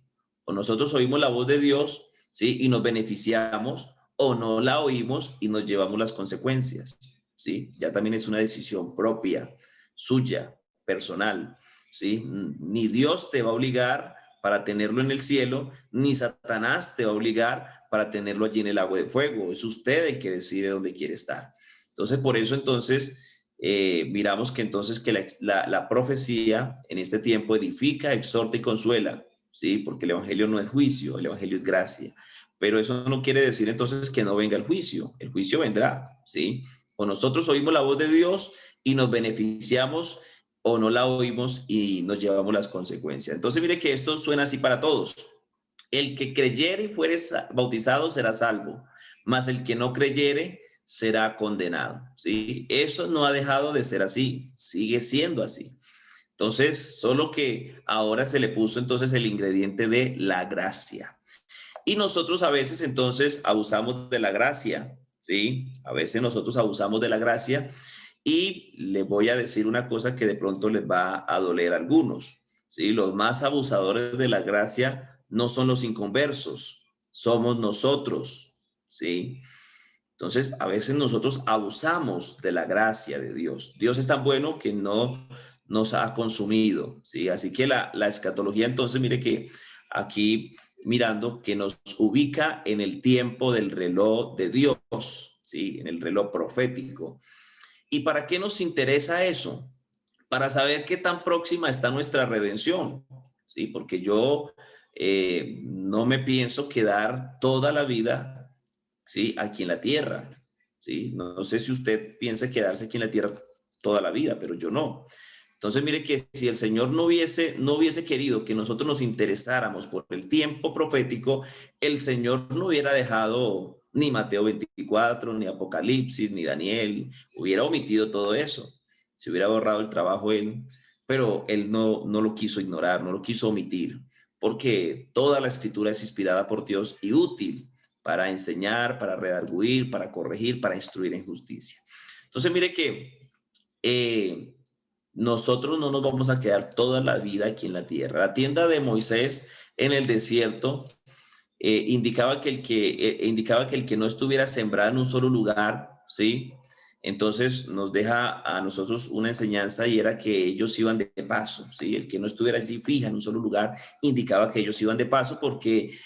Speaker 1: O nosotros oímos la voz de Dios, ¿sí? Y nos beneficiamos, o no la oímos y nos llevamos las consecuencias, ¿sí? Ya también es una decisión propia, suya, personal, ¿sí? Ni Dios te va a obligar para tenerlo en el cielo, ni Satanás te va a obligar para tenerlo allí en el agua de fuego. Es usted el que decide dónde quiere estar. Entonces, por eso entonces miramos que entonces que la profecía en este tiempo edifica, exhorta y consuela, ¿sí? Porque el evangelio no es juicio, el evangelio es gracia. Pero eso no quiere decir entonces que no venga el juicio vendrá, ¿sí? O nosotros oímos la voz de Dios y nos beneficiamos o no la oímos y nos llevamos las consecuencias. Entonces mire que esto suena así para todos. El que creyere y fuere bautizado será salvo, mas el que no creyere será condenado, ¿sí? Eso no ha dejado de ser así, sigue siendo así. Entonces, solo que ahora se le puso entonces el ingrediente de la gracia. Y nosotros a veces entonces abusamos de la gracia, ¿sí? A veces nosotros abusamos de la gracia y les voy a decir una cosa que de pronto les va a doler a algunos, ¿sí? Los más abusadores de la gracia no son los inconversos, somos nosotros, ¿sí? Entonces, a veces nosotros abusamos de la gracia de Dios. Dios es tan bueno que no nos ha consumido, ¿sí? Así que la escatología, entonces, mire que aquí mirando que nos ubica en el tiempo del reloj de Dios, ¿sí? En el reloj profético. ¿Y para qué nos interesa eso? Para saber qué tan próxima está nuestra redención, ¿sí? Porque yo no me pienso quedar toda la vida, ¿sí? Aquí en la tierra, ¿sí? No sé si usted piensa quedarse aquí en la tierra toda la vida, pero yo no. Entonces, mire que si el Señor no hubiese querido que nosotros nos interesáramos por el tiempo profético, el Señor no hubiera dejado ni Mateo 24, ni Apocalipsis, ni Daniel, hubiera omitido todo eso. Se hubiera borrado el trabajo él, pero él no lo quiso ignorar, no lo quiso omitir, porque toda la escritura es inspirada por Dios y útil para enseñar, para redarguir, para corregir, para instruir en justicia. Entonces, mire que nosotros no nos vamos a quedar toda la vida aquí en la tierra. La tienda de Moisés en el desierto indicaba que el que no estuviera sembrado en un solo lugar, ¿sí? Entonces nos deja a nosotros una enseñanza y era que ellos iban de paso, ¿sí? El que no estuviera allí fija en un solo lugar indicaba que ellos iban de paso porque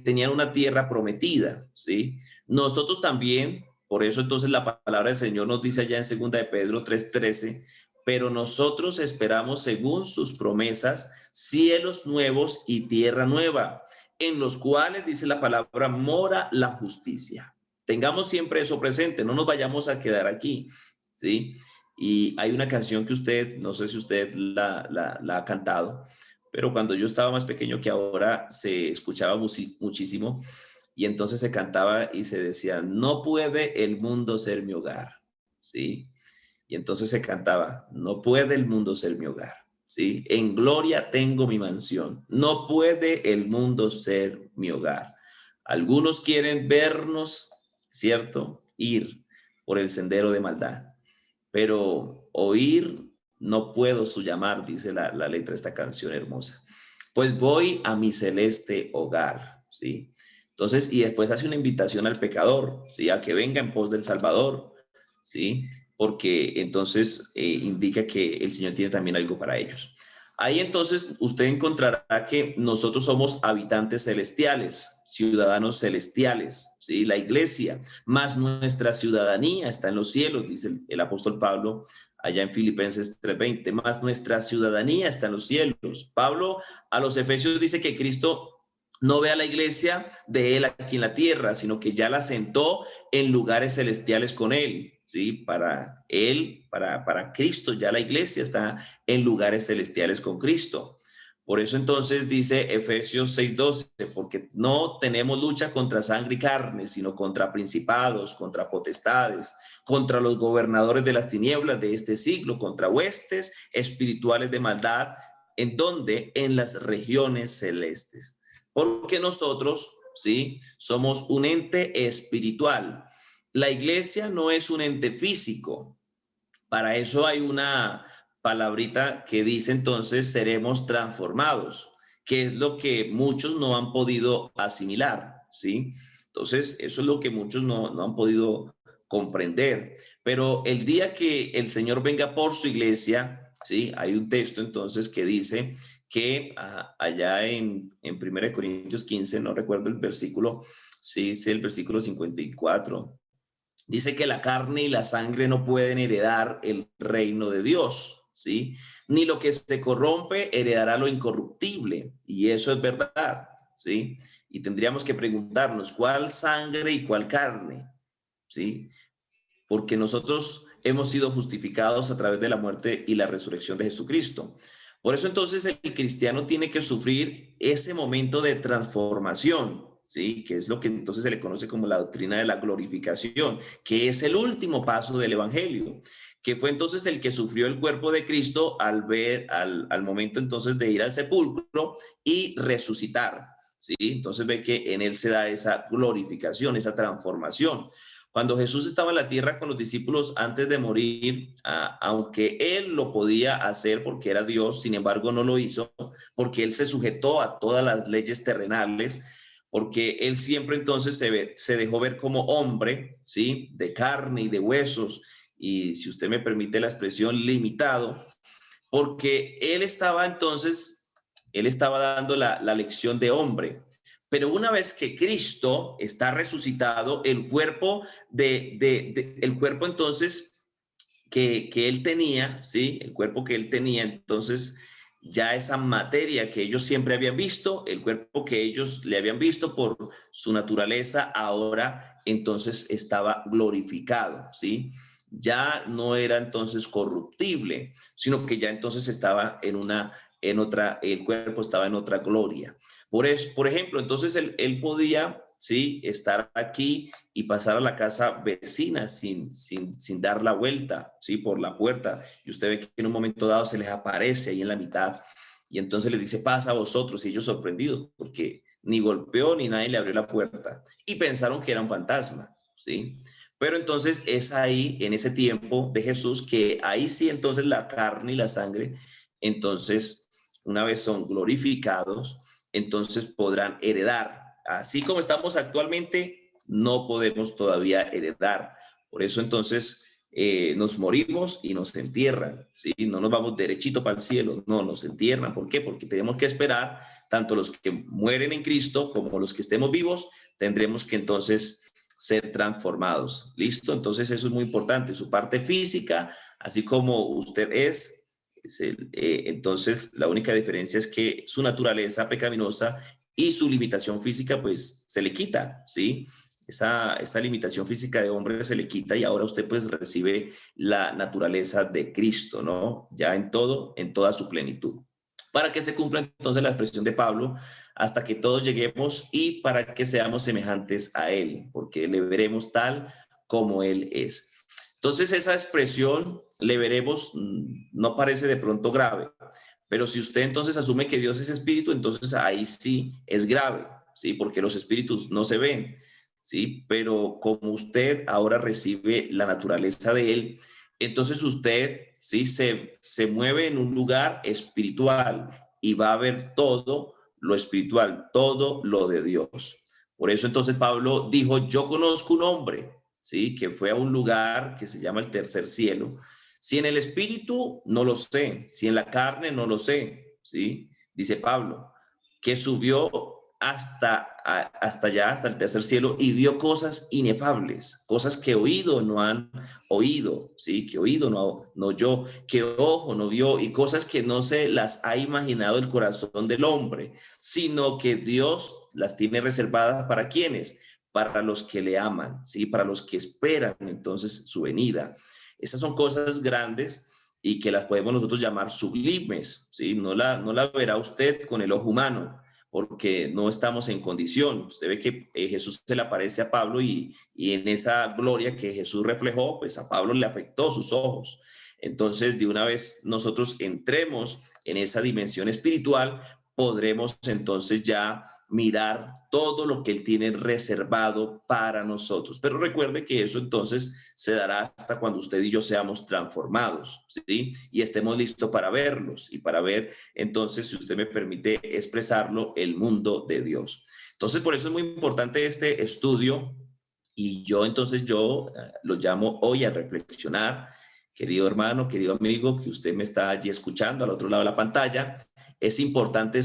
Speaker 1: tenían una tierra prometida, ¿sí? Nosotros también, por eso entonces la palabra del Señor nos dice allá en 2 de Pedro 3:13, pero nosotros esperamos según sus promesas cielos nuevos y tierra nueva, en los cuales, dice la palabra, mora la justicia. Tengamos siempre eso presente, no nos vayamos a quedar aquí, ¿sí? Y hay una canción que usted, no sé si usted la ha cantado, pero cuando yo estaba más pequeño que ahora se escuchaba muchísimo y entonces se cantaba y se decía, no puede el mundo ser mi hogar, ¿sí? Y entonces se cantaba, no puede el mundo ser mi hogar, ¿sí? En gloria tengo mi mansión, no puede el mundo ser mi hogar. Algunos quieren vernos, ¿cierto? Ir por el sendero de maldad, pero oír no puedo su llamar, dice la letra de esta canción hermosa. Pues voy a mi celeste hogar, ¿sí? Entonces, y después hace una invitación al pecador, ¿sí? A que venga en pos del Salvador, ¿sí? Porque entonces indica que el Señor tiene también algo para ellos. Ahí entonces usted encontrará que nosotros somos habitantes celestiales, ciudadanos celestiales, ¿sí? La iglesia, más nuestra ciudadanía está en los cielos, dice el apóstol Pablo allá en Filipenses 3:20, más nuestra ciudadanía está en los cielos. Pablo a los Efesios dice que Cristo no ve a la iglesia de él aquí en la tierra, sino que ya la sentó en lugares celestiales con él, ¿sí? Para él, para Cristo, ya la iglesia está en lugares celestiales con Cristo. Por eso entonces dice Efesios 6:12, porque no tenemos lucha contra sangre y carne, sino contra principados, contra potestades, contra los gobernadores de las tinieblas de este siglo, contra huestes espirituales de maldad, ¿en donde? En las regiones celestes. Porque nosotros, ¿sí? Somos un ente espiritual. La iglesia no es un ente físico. Para eso hay una palabrita que dice entonces seremos transformados, que es lo que muchos no han podido asimilar, ¿sí? Entonces, eso es lo que muchos no han podido comprender. Pero el día que el Señor venga por su iglesia, ¿sí? Hay un texto entonces que dice que allá en 1 Corintios 15, no recuerdo el versículo, sí, es el versículo 54. Dice que la carne y la sangre no pueden heredar el reino de Dios, ¿sí? Ni lo que se corrompe heredará lo incorruptible. Y eso es verdad, ¿sí? Y tendríamos que preguntarnos, ¿cuál sangre y cuál carne? ¿Sí? Porque nosotros hemos sido justificados a través de la muerte y la resurrección de Jesucristo. Por eso entonces el cristiano tiene que sufrir ese momento de transformación, ¿sí? Que es lo que entonces se le conoce como la doctrina de la glorificación, que es el último paso del evangelio, que fue entonces el que sufrió el cuerpo de Cristo al momento entonces de ir al sepulcro y resucitar, ¿sí? Entonces ve que en él se da esa glorificación, esa transformación. Cuando Jesús estaba en la tierra con los discípulos antes de morir, aunque él lo podía hacer porque era Dios, sin embargo no lo hizo, porque él se sujetó a todas las leyes terrenales, porque él siempre entonces se dejó ver como hombre, ¿sí? De carne y de huesos, y si usted me permite la expresión, limitado, porque él estaba dando la lección de hombre. Pero una vez que Cristo está resucitado, el cuerpo entonces que él tenía, ¿sí? El cuerpo que él tenía, entonces ya esa materia que ellos siempre habían visto, el cuerpo que ellos le habían visto por su naturaleza, ahora entonces estaba glorificado, ¿sí? Ya no era entonces corruptible, sino que ya entonces estaba en otra, el cuerpo estaba en otra gloria. Por ejemplo, entonces él podía, ¿sí? Estar aquí y pasar a la casa vecina sin dar la vuelta, ¿sí? Por la puerta. Y usted ve que en un momento dado se les aparece ahí en la mitad y entonces les dice, pasa a vosotros, y ellos sorprendidos porque ni golpeó ni nadie le abrió la puerta y pensaron que era un fantasma, ¿sí? Pero entonces es ahí, en ese tiempo de Jesús, que ahí sí entonces la carne y la sangre, entonces una vez son glorificados, entonces podrán heredar. Así como estamos actualmente, no podemos todavía heredar. Por eso entonces nos morimos y nos entierran, ¿sí? No nos vamos derechito para el cielo, no, nos entierran. ¿Por qué? Porque tenemos que esperar, tanto los que mueren en Cristo como los que estemos vivos, tendremos que entonces ser transformados. ¿Listo? Entonces eso es muy importante. Su parte física, así como usted entonces la única diferencia es que su naturaleza pecaminosa y su limitación física pues se le quita, ¿sí? Esa limitación física de hombre se le quita y ahora usted pues recibe la naturaleza de Cristo, ¿no? Ya en todo, en toda su plenitud. Para que se cumpla entonces la expresión de Pablo, hasta que todos lleguemos y para que seamos semejantes a Él, porque le veremos tal como Él es. Entonces esa expresión, le veremos, no parece de pronto grave, pero si usted entonces asume que Dios es espíritu, entonces ahí sí es grave, ¿sí? Porque los espíritus no se ven, ¿sí? Pero como usted ahora recibe la naturaleza de Él, entonces usted, ¿sí? Se mueve en un lugar espiritual y va a ver todo lo espiritual, todo lo de Dios. Por eso entonces Pablo dijo, yo conozco un hombre, ¿sí? Que fue a un lugar que se llama el tercer cielo. Si en el espíritu, no lo sé. Si en la carne, no lo sé, ¿sí? Dice Pablo, que subió hasta allá, hasta el tercer cielo, y vio cosas inefables, cosas que oído no han oído, ¿sí? Que oído no oyó, que ojo no vio, y cosas que no se las ha imaginado el corazón del hombre, sino que Dios las tiene reservadas para quienes, para los que le aman, ¿sí? Para los que esperan entonces su venida. Esas son cosas grandes y que las podemos nosotros llamar sublimes, ¿sí? No la verá usted con el ojo humano, porque no estamos en condición. Usted ve que Jesús se le aparece a Pablo y en esa gloria que Jesús reflejó, pues a Pablo le afectó sus ojos. Entonces, de una vez nosotros entremos en esa dimensión espiritual, podremos entonces ya mirar todo lo que Él tiene reservado para nosotros. Pero recuerde que eso entonces se dará hasta cuando usted y yo seamos transformados, ¿sí? Y estemos listos para verlos y para ver entonces, si usted me permite expresarlo, el mundo de Dios. Entonces, por eso es muy importante este estudio y yo lo llamo hoy a reflexionar. Querido hermano, querido amigo, que usted me está allí escuchando al otro lado de la pantalla, es importante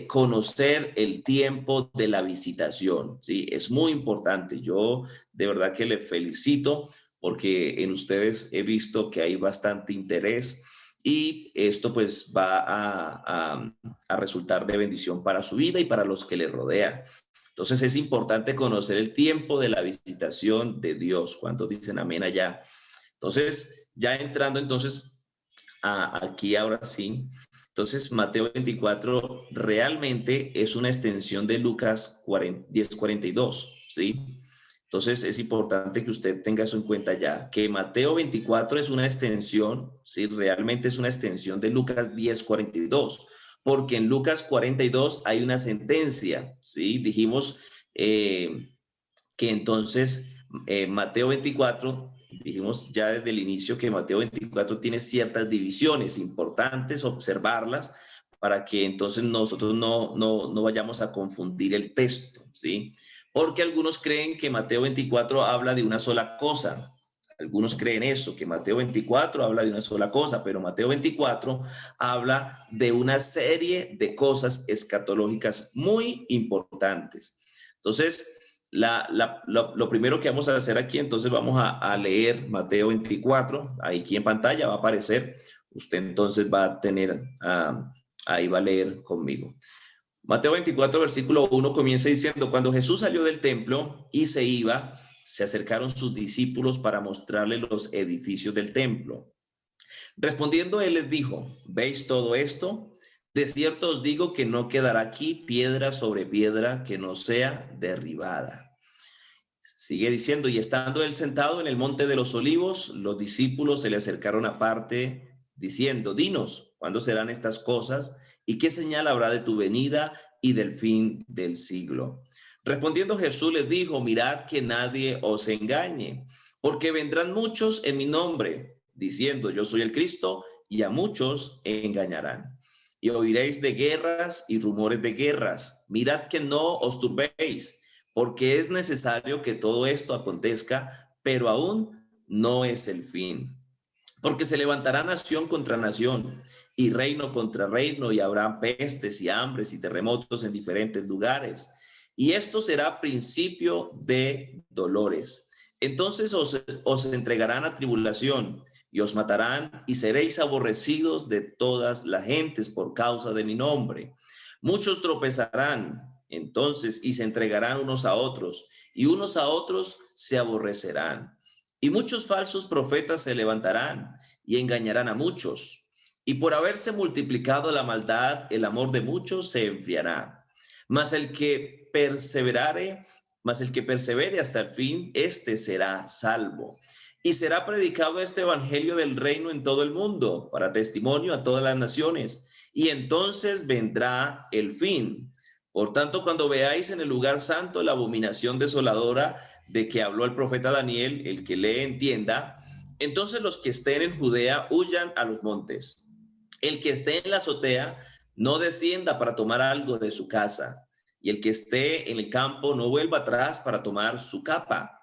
Speaker 1: conocer el tiempo de la visitación, ¿sí? Es muy importante. Yo de verdad que le felicito porque en ustedes he visto que hay bastante interés y esto pues va a resultar de bendición para su vida y para los que le rodean. Entonces es importante conocer el tiempo de la visitación de Dios. ¿Cuántos dicen amén allá? Entonces, ya entrando entonces aquí ahora sí, entonces Mateo 24 realmente es una extensión de Lucas 10:42, ¿sí? Entonces es importante que usted tenga eso en cuenta ya, que Mateo 24 es una extensión, ¿sí? Realmente es una extensión de Lucas 10:42, porque en Lucas 42 hay una sentencia, ¿sí? Dijimos que entonces Mateo 24, dijimos ya desde el inicio que Mateo 24 tiene ciertas divisiones importantes, observarlas, para que entonces nosotros no vayamos a confundir el texto, ¿sí? Porque algunos creen que Mateo 24 habla de una sola cosa. Algunos creen eso, que Mateo 24 habla de una sola cosa, pero Mateo 24 habla de una serie de cosas escatológicas muy importantes. Entonces, lo primero que vamos a hacer aquí, entonces vamos a leer Mateo 24, aquí en pantalla va a aparecer, usted entonces va a tener, ahí va a leer conmigo. Mateo 24, versículo 1 comienza diciendo, cuando Jesús salió del templo y se iba, se acercaron sus discípulos para mostrarle los edificios del templo. Respondiendo él les dijo, ¿veis todo esto? De cierto os digo que no quedará aquí piedra sobre piedra que no sea derribada. Sigue diciendo, y estando él sentado en el monte de los olivos, los discípulos se le acercaron aparte, diciendo, dinos, ¿cuándo serán estas cosas? ¿Y qué señal habrá de tu venida y del fin del siglo? Respondiendo Jesús les dijo, mirad que nadie os engañe, porque vendrán muchos en mi nombre, diciendo, yo soy el Cristo, y a muchos engañarán. Y oiréis de guerras y rumores de guerras. Mirad que no os turbéis, porque es necesario que todo esto acontezca, pero aún no es el fin. Porque se levantará nación contra nación y reino contra reino, y habrá pestes y hambres y terremotos en diferentes lugares. Y esto será principio de dolores. Entonces os entregarán a tribulación y os matarán y seréis aborrecidos de todas las gentes por causa de mi nombre. Muchos tropezarán entonces y se entregarán unos a otros y unos a otros se aborrecerán. Y muchos falsos profetas se levantarán y engañarán a muchos. Y por haberse multiplicado la maldad, el amor de muchos se enfriará. Mas el que perseverare, mas el que persevere hasta el fin, este será salvo. Y será predicado este evangelio del reino en todo el mundo, para testimonio a todas las naciones. Y entonces vendrá el fin. Por tanto, cuando veáis en el lugar santo la abominación desoladora de que habló el profeta Daniel, el que lee entienda, entonces los que estén en Judea huyan a los montes. El que esté en la azotea no descienda para tomar algo de su casa, y el que esté en el campo no vuelva atrás para tomar su capa.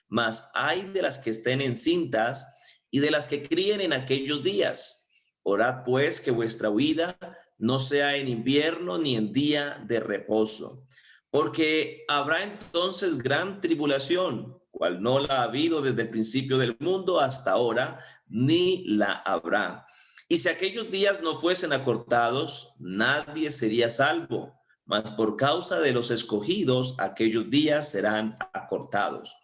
Speaker 1: Mas hay de las que estén encintas y de las que críen en aquellos días. Orad pues que vuestra huida no sea en invierno ni en día de reposo, porque habrá entonces gran tribulación, cual no la ha habido desde el principio del mundo hasta ahora, ni la habrá. Y si aquellos días no fuesen acortados, nadie sería salvo, mas por causa de los escogidos, aquellos días serán acortados.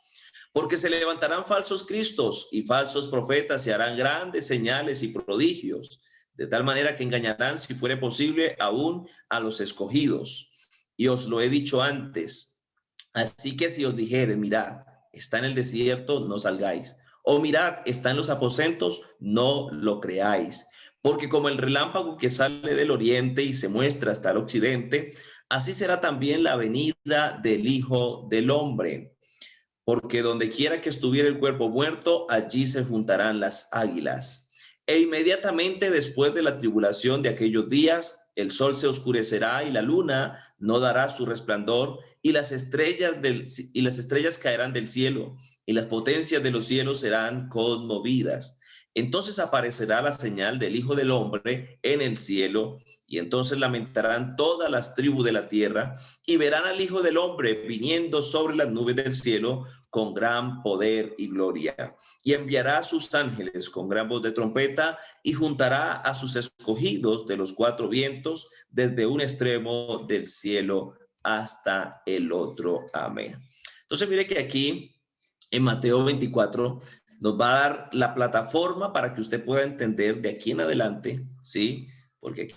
Speaker 1: Porque se levantarán falsos cristos y falsos profetas y harán grandes señales y prodigios, de tal manera que engañarán, si fuere posible, aún a los escogidos. Y os lo he dicho antes. Así que si os dijere, mirad, está en el desierto, no salgáis. O mirad, está en los aposentos, no lo creáis. Porque como el relámpago que sale del oriente y se muestra hasta el occidente, así será también la venida del Hijo del Hombre. Porque donde quiera que estuviera el cuerpo muerto, allí se juntarán las águilas. E inmediatamente después de la tribulación de aquellos días, el sol se oscurecerá y la luna no dará su resplandor, y las estrellas caerán del cielo, y las potencias de los cielos serán conmovidas. Entonces aparecerá la señal del Hijo del Hombre en el cielo, y entonces lamentarán todas las tribus de la tierra, y verán al Hijo del Hombre viniendo sobre las nubes del cielo con gran poder y gloria. Y enviará a sus ángeles con gran voz de trompeta y juntará a sus escogidos de los cuatro vientos desde un extremo del cielo hasta el otro. Amén. Entonces mire que aquí en Mateo 24 nos va a dar la plataforma para que usted pueda entender de aquí en adelante, ¿sí? Porque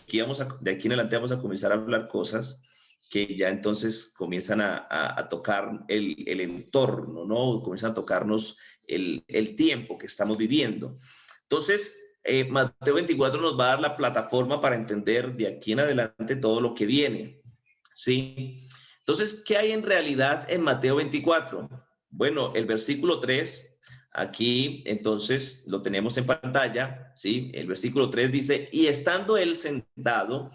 Speaker 1: de aquí en adelante vamos a comenzar a hablar cosas que ya entonces comienzan a tocar el entorno, ¿no? Comienzan a tocarnos el tiempo que estamos viviendo. Entonces, Mateo 24 nos va a dar la plataforma para entender de aquí en adelante todo lo que viene, ¿sí? Entonces, ¿qué hay en realidad en Mateo 24? Bueno, el versículo 3, aquí entonces lo tenemos en pantalla, ¿sí? El versículo 3 dice, y estando él sentado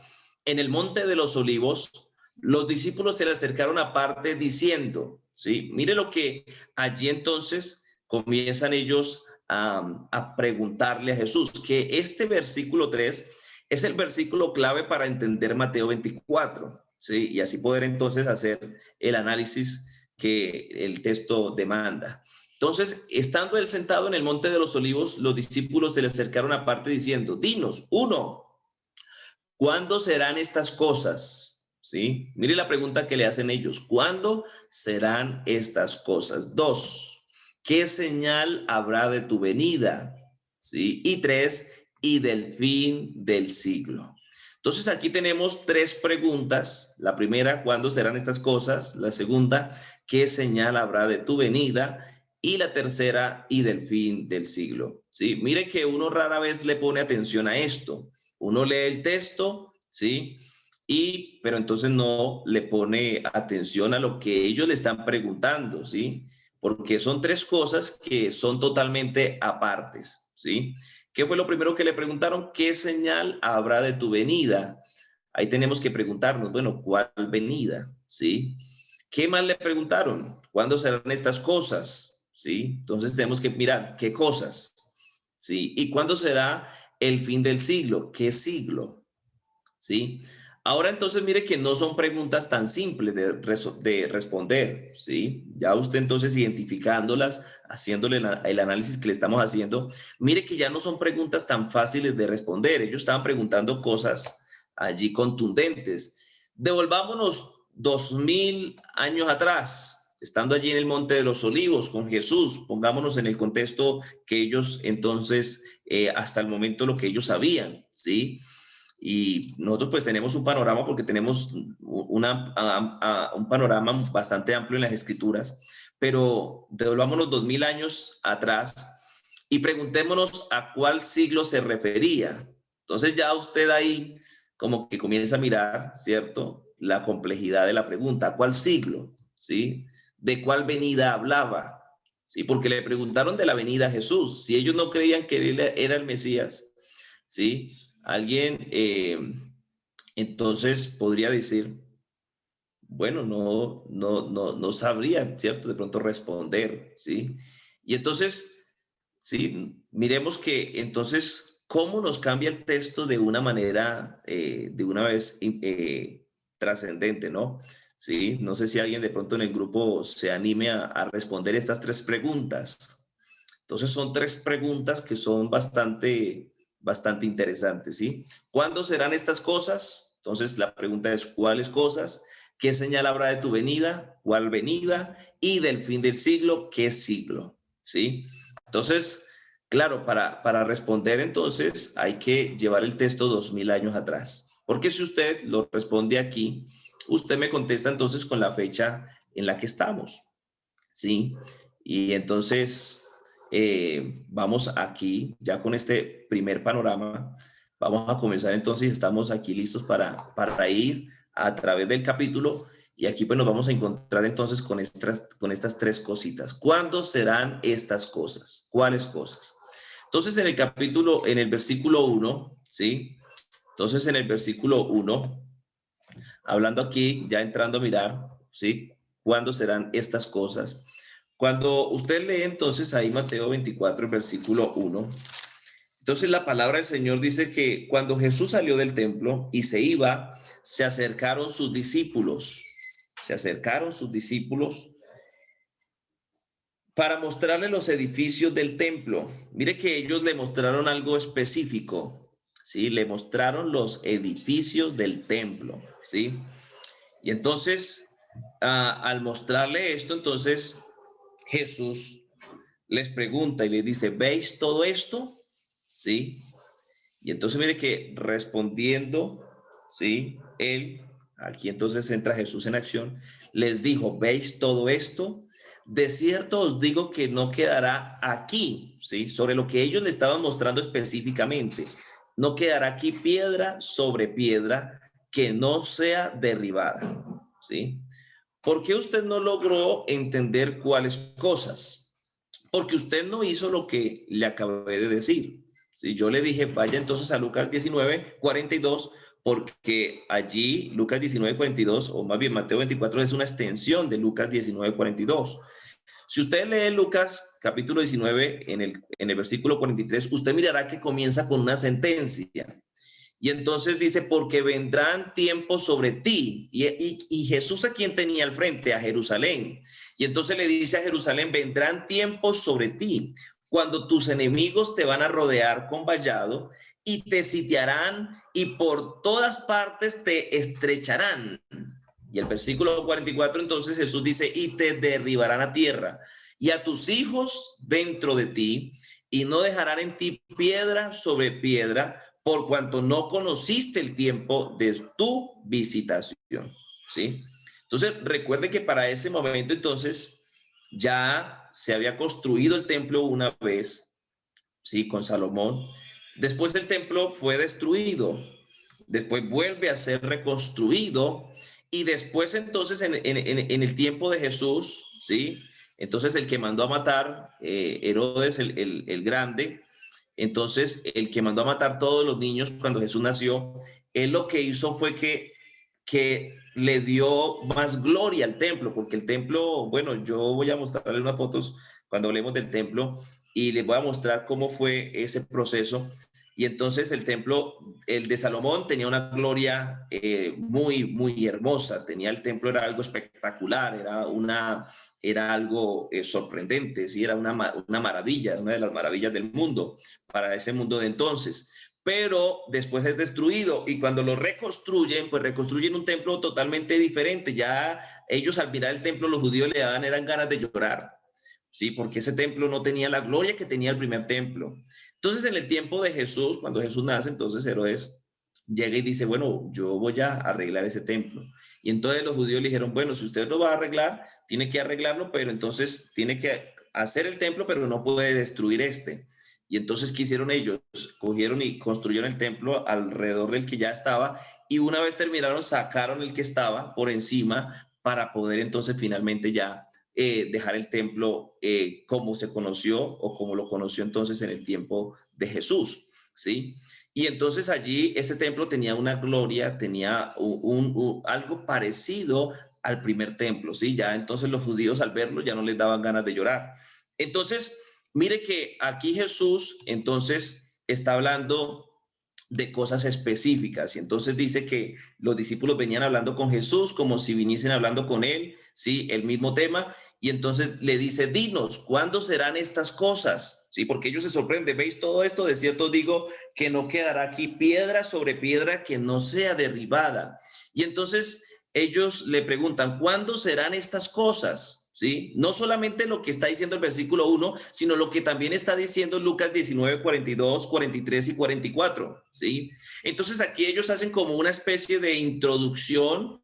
Speaker 1: en el monte de los olivos, los discípulos se le acercaron aparte diciendo, ¿sí? Mire lo que allí entonces comienzan ellos a preguntarle a Jesús, que este versículo 3 es el versículo clave para entender Mateo 24, ¿sí? Y así poder entonces hacer el análisis que el texto demanda. Entonces, estando él sentado en el monte de los olivos, los discípulos se le acercaron aparte diciendo, dinos, uno, ¿cuándo serán estas cosas? ¿Sí? Mire la pregunta que le hacen ellos. ¿Cuándo serán estas cosas? Dos, ¿qué señal habrá de tu venida? ¿Sí? Y tres, y del fin del siglo. Entonces aquí tenemos tres preguntas. La primera, ¿cuándo serán estas cosas? La segunda, ¿qué señal habrá de tu venida? Y la tercera, y del fin del siglo. ¿Sí? Mire que uno rara vez le pone atención a esto. Uno lee el texto, ¿sí? Pero entonces no le pone atención a lo que ellos le están preguntando, ¿sí? Porque son tres cosas que son totalmente apartes, ¿sí? ¿Qué fue lo primero que le preguntaron? ¿Qué señal habrá de tu venida? Ahí tenemos que preguntarnos, bueno, ¿cuál venida? ¿Sí? ¿Qué más le preguntaron? ¿Cuándo serán estas cosas? ¿Sí? Entonces tenemos que mirar, ¿qué cosas? ¿Sí? ¿Y cuándo será el fin del siglo? ¿Qué siglo? ¿Sí? Ahora entonces mire que no son preguntas tan simples de responder, ¿sí? Ya usted entonces identificándolas, haciéndole el análisis que le estamos haciendo, mire que ya no son preguntas tan fáciles de responder. Ellos estaban preguntando cosas allí contundentes. Devolvámonos 2000 años atrás, estando allí en el Monte de los Olivos con Jesús, pongámonos en el contexto que ellos entonces, hasta el momento lo que ellos sabían, ¿sí? Y nosotros pues tenemos un panorama porque tenemos un panorama bastante amplio en las escrituras, pero devolvámonos 2000 años atrás y preguntémonos a cuál siglo se refería. Entonces ya usted ahí como que comienza a mirar, ¿cierto? La complejidad de la pregunta, ¿a cuál siglo? ¿Sí? ¿De cuál venida hablaba? ¿Sí? Porque le preguntaron de la venida a Jesús. Si ellos no creían que él era el Mesías, ¿sí? Alguien entonces podría decir, bueno, no sabría, ¿cierto? De pronto responder, ¿sí? Y entonces, sí, miremos que entonces, ¿cómo nos cambia el texto de una manera, de una vez trascendente, ¿no? Sí, no sé si alguien de pronto en el grupo se anime a responder estas tres preguntas. Entonces son tres preguntas que son bastante interesantes, ¿sí? ¿Cuándo serán estas cosas? Entonces la pregunta es, ¿cuáles cosas? ¿Qué señal habrá de tu venida? ¿Cuál venida? Y del fin del siglo, ¿qué siglo? ¿Sí? Entonces, claro, para responder entonces hay que llevar el texto 2000 años atrás. Porque si usted lo responde aquí, usted me contesta entonces con la fecha en la que estamos, ¿sí? Y entonces vamos aquí, ya con este primer panorama, vamos a comenzar entonces, estamos aquí listos para ir a través del capítulo y aquí pues nos vamos a encontrar entonces con estas tres cositas. ¿Cuándo serán estas cosas? ¿Cuáles cosas? Entonces en el capítulo, en el versículo 1, ¿sí? Entonces en el versículo 1, hablando aquí, ya entrando a mirar, ¿sí? ¿Cuándo serán estas cosas? Cuando usted lee entonces ahí Mateo 24, versículo 1, entonces la palabra del Señor dice que cuando Jesús salió del templo y se iba, se acercaron sus discípulos para mostrarle los edificios del templo. Mire que ellos le mostraron algo específico, ¿sí? Le mostraron los edificios del templo, ¿sí? Y entonces, al mostrarle esto, entonces Jesús les pregunta y les dice, ¿veis todo esto? ¿Sí? Y entonces mire que respondiendo, ¿sí? Él, aquí entonces entra Jesús en acción, les dijo, ¿veis todo esto? De cierto os digo que no quedará aquí, ¿sí? Sobre lo que ellos le estaban mostrando específicamente. No quedará aquí piedra sobre piedra que no sea derribada, ¿sí? ¿Por qué usted no logró entender cuáles cosas? Porque usted no hizo lo que le acabé de decir. Si yo le dije, vaya entonces a Lucas 19:42, porque allí Lucas 19:42, o más bien Mateo 24, es una extensión de Lucas 19:42. Si usted lee Lucas capítulo 19 en el versículo 43, usted mirará que comienza con una sentencia. Y entonces dice, porque vendrán tiempos sobre ti. Y Jesús, ¿a quién tenía al frente? A Jerusalén. Y entonces le dice a Jerusalén, vendrán tiempos sobre ti, cuando tus enemigos te van a rodear con vallado y te sitiarán y por todas partes te estrecharán. Y el versículo 44, entonces Jesús dice, y te derribarán a tierra y a tus hijos dentro de ti, y no dejarán en ti piedra sobre piedra, por cuanto no conociste el tiempo de tu visitación, ¿sí? Entonces, recuerde que para ese momento, entonces, ya se había construido el templo una vez, ¿sí? Con Salomón. Después el templo fue destruido, después vuelve a ser reconstruido, y después entonces en el tiempo de Jesús, ¿sí? Entonces el que mandó a matar, Herodes el Grande, entonces el que mandó a matar todos los niños cuando Jesús nació, él lo que hizo fue que le dio más gloria al templo, porque el templo, bueno, yo voy a mostrarle unas fotos cuando hablemos del templo y les voy a mostrar cómo fue ese proceso. Y entonces el templo, el de Salomón, tenía una gloria muy, muy hermosa. Tenía el templo, era algo espectacular, era algo sorprendente, sí, era una maravilla, una de las maravillas del mundo para ese mundo de entonces. Pero después es destruido y cuando lo reconstruyen, pues reconstruyen un templo totalmente diferente. Ya ellos al mirar el templo, los judíos le daban, eran ganas de llorar, ¿sí? Porque ese templo no tenía la gloria que tenía el primer templo. Entonces, en el tiempo de Jesús, cuando Jesús nace, entonces Herodes llega y dice, bueno, yo voy a arreglar ese templo. Y entonces los judíos le dijeron, bueno, si usted lo va a arreglar, tiene que arreglarlo, pero entonces tiene que hacer el templo, pero no puede destruir este. Y entonces, ¿qué hicieron ellos? Cogieron y construyeron el templo alrededor del que ya estaba, y una vez terminaron, sacaron el que estaba por encima para poder entonces finalmente ya dejar el templo como se conoció o como lo conoció entonces en el tiempo de Jesús, ¿sí? Y entonces allí ese templo tenía una gloria, tenía algo parecido al primer templo, ¿sí? Ya entonces los judíos al verlo ya no les daban ganas de llorar. Entonces, mire que aquí Jesús entonces está hablando de cosas específicas. Y entonces dice que los discípulos venían hablando con Jesús como si viniesen hablando con él, ¿sí? El mismo tema. Y entonces le dice, dinos, ¿cuándo serán estas cosas? ¿Sí? Porque ellos se sorprenden. ¿Veis todo esto? De cierto digo que no quedará aquí piedra sobre piedra que no sea derribada. Y entonces ellos le preguntan, ¿cuándo serán estas cosas? ¿Sí? No solamente lo que está diciendo el versículo 1, sino lo que también está diciendo Lucas 19, 42, 43 y 44, ¿sí? Entonces aquí ellos hacen como una especie de introducción,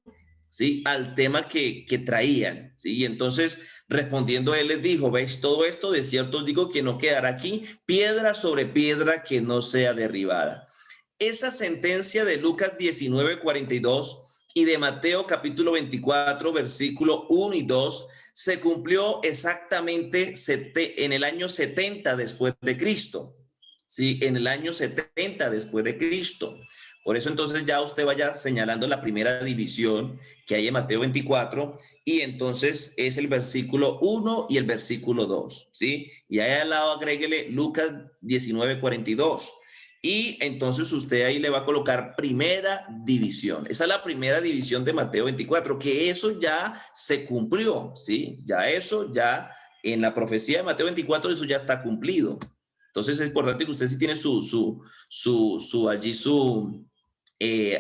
Speaker 1: ¿sí? Al tema que traían, ¿sí? Y entonces respondiendo él les dijo, ¿veis todo esto? De cierto os digo que no quedará aquí piedra sobre piedra que no sea derribada. Esa sentencia de Lucas 19, 42 y de Mateo capítulo 24, versículo 1 y 2 se cumplió exactamente en el año 70 después de Cristo. Sí, en el año 70 después de Cristo. Por eso entonces ya usted vaya señalando la primera división que hay en Mateo 24 y entonces es el versículo 1 y el versículo 2, ¿sí? Y ahí al lado agréguele Lucas 19, 42. Y entonces usted ahí le va a colocar primera división. Esa es la primera división de Mateo 24, que eso ya se cumplió, ¿sí? Ya eso, ya en la profecía de Mateo 24, eso ya está cumplido. Entonces es importante que usted si tiene allí su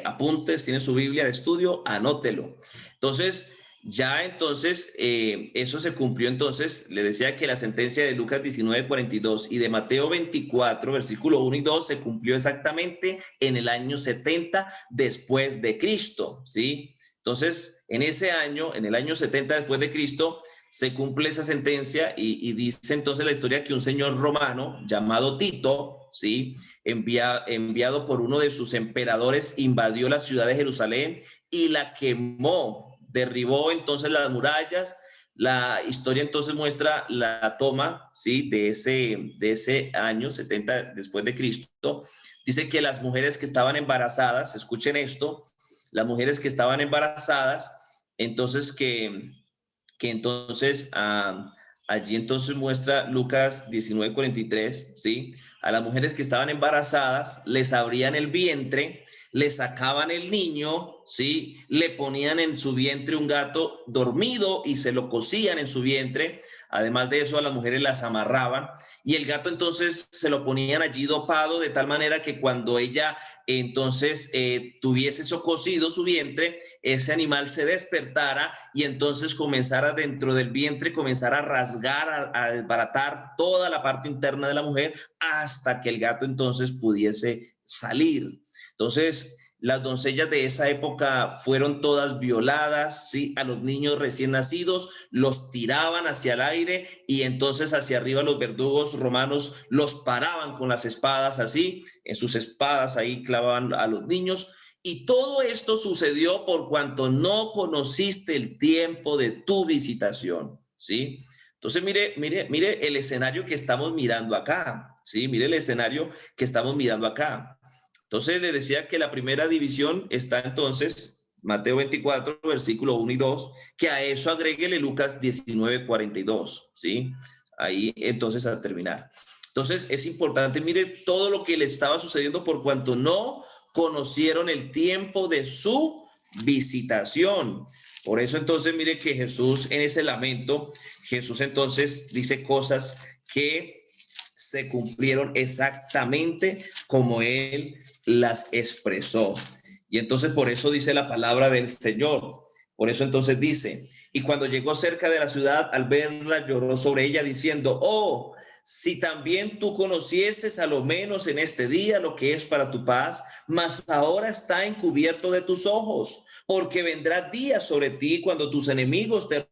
Speaker 1: apuntes, tiene su Biblia de estudio, anótelo. Entonces, Ya entonces, eso se cumplió entonces, le decía que la sentencia de Lucas 19:42 y de Mateo 24, versículo 1 y 2, se cumplió exactamente en el año 70 después de Cristo, ¿sí? Entonces, en ese año, en el año 70 después de Cristo, se cumple esa sentencia y dice entonces la historia que un señor romano llamado Tito, ¿sí? Enviado por uno de sus emperadores, invadió la ciudad de Jerusalén y la quemó, derribó entonces las murallas. La historia entonces muestra la toma, ¿sí? de ese año 70 después de Cristo. Dice que las mujeres que estaban embarazadas, escuchen esto, las mujeres que estaban embarazadas, entonces que entonces allí entonces muestra Lucas 19:43, ¿sí? A las mujeres que estaban embarazadas les abrían el vientre, le sacaban el niño, ¿sí? Le ponían en su vientre un gato dormido y se lo cosían en su vientre. Además de eso, a las mujeres las amarraban y el gato entonces se lo ponían allí dopado de tal manera que cuando ella entonces tuviese eso cosido su vientre, ese animal se despertara y entonces comenzara dentro del vientre, comenzara a rasgar, a desbaratar toda la parte interna de la mujer hasta que el gato entonces pudiese salir. Entonces, las doncellas de esa época fueron todas violadas, ¿sí? A los niños recién nacidos los tiraban hacia el aire y entonces hacia arriba los verdugos romanos los paraban con las espadas así, en sus espadas ahí clavaban a los niños. Y todo esto sucedió por cuanto no conociste el tiempo de tu visitación, ¿sí? Entonces, mire el escenario que estamos mirando acá, ¿sí? Mire el escenario que estamos mirando acá. Entonces, le decía que la primera división está entonces, Mateo 24, versículo 1 y 2, que a eso agréguele Lucas 19:42, ¿sí? Ahí entonces a terminar. Entonces, es importante, mire todo lo que le estaba sucediendo por cuanto no conocieron el tiempo de su visitación. Por eso entonces mire que Jesús en ese lamento, Jesús entonces dice cosas que se cumplieron exactamente como él las expresó. Y entonces por eso dice la palabra del Señor. Por eso entonces dice, y cuando llegó cerca de la ciudad, al verla, lloró sobre ella diciendo, oh, si también tú conocieses a lo menos en este día lo que es para tu paz, mas ahora está encubierto de tus ojos, porque vendrá día sobre ti cuando tus enemigos te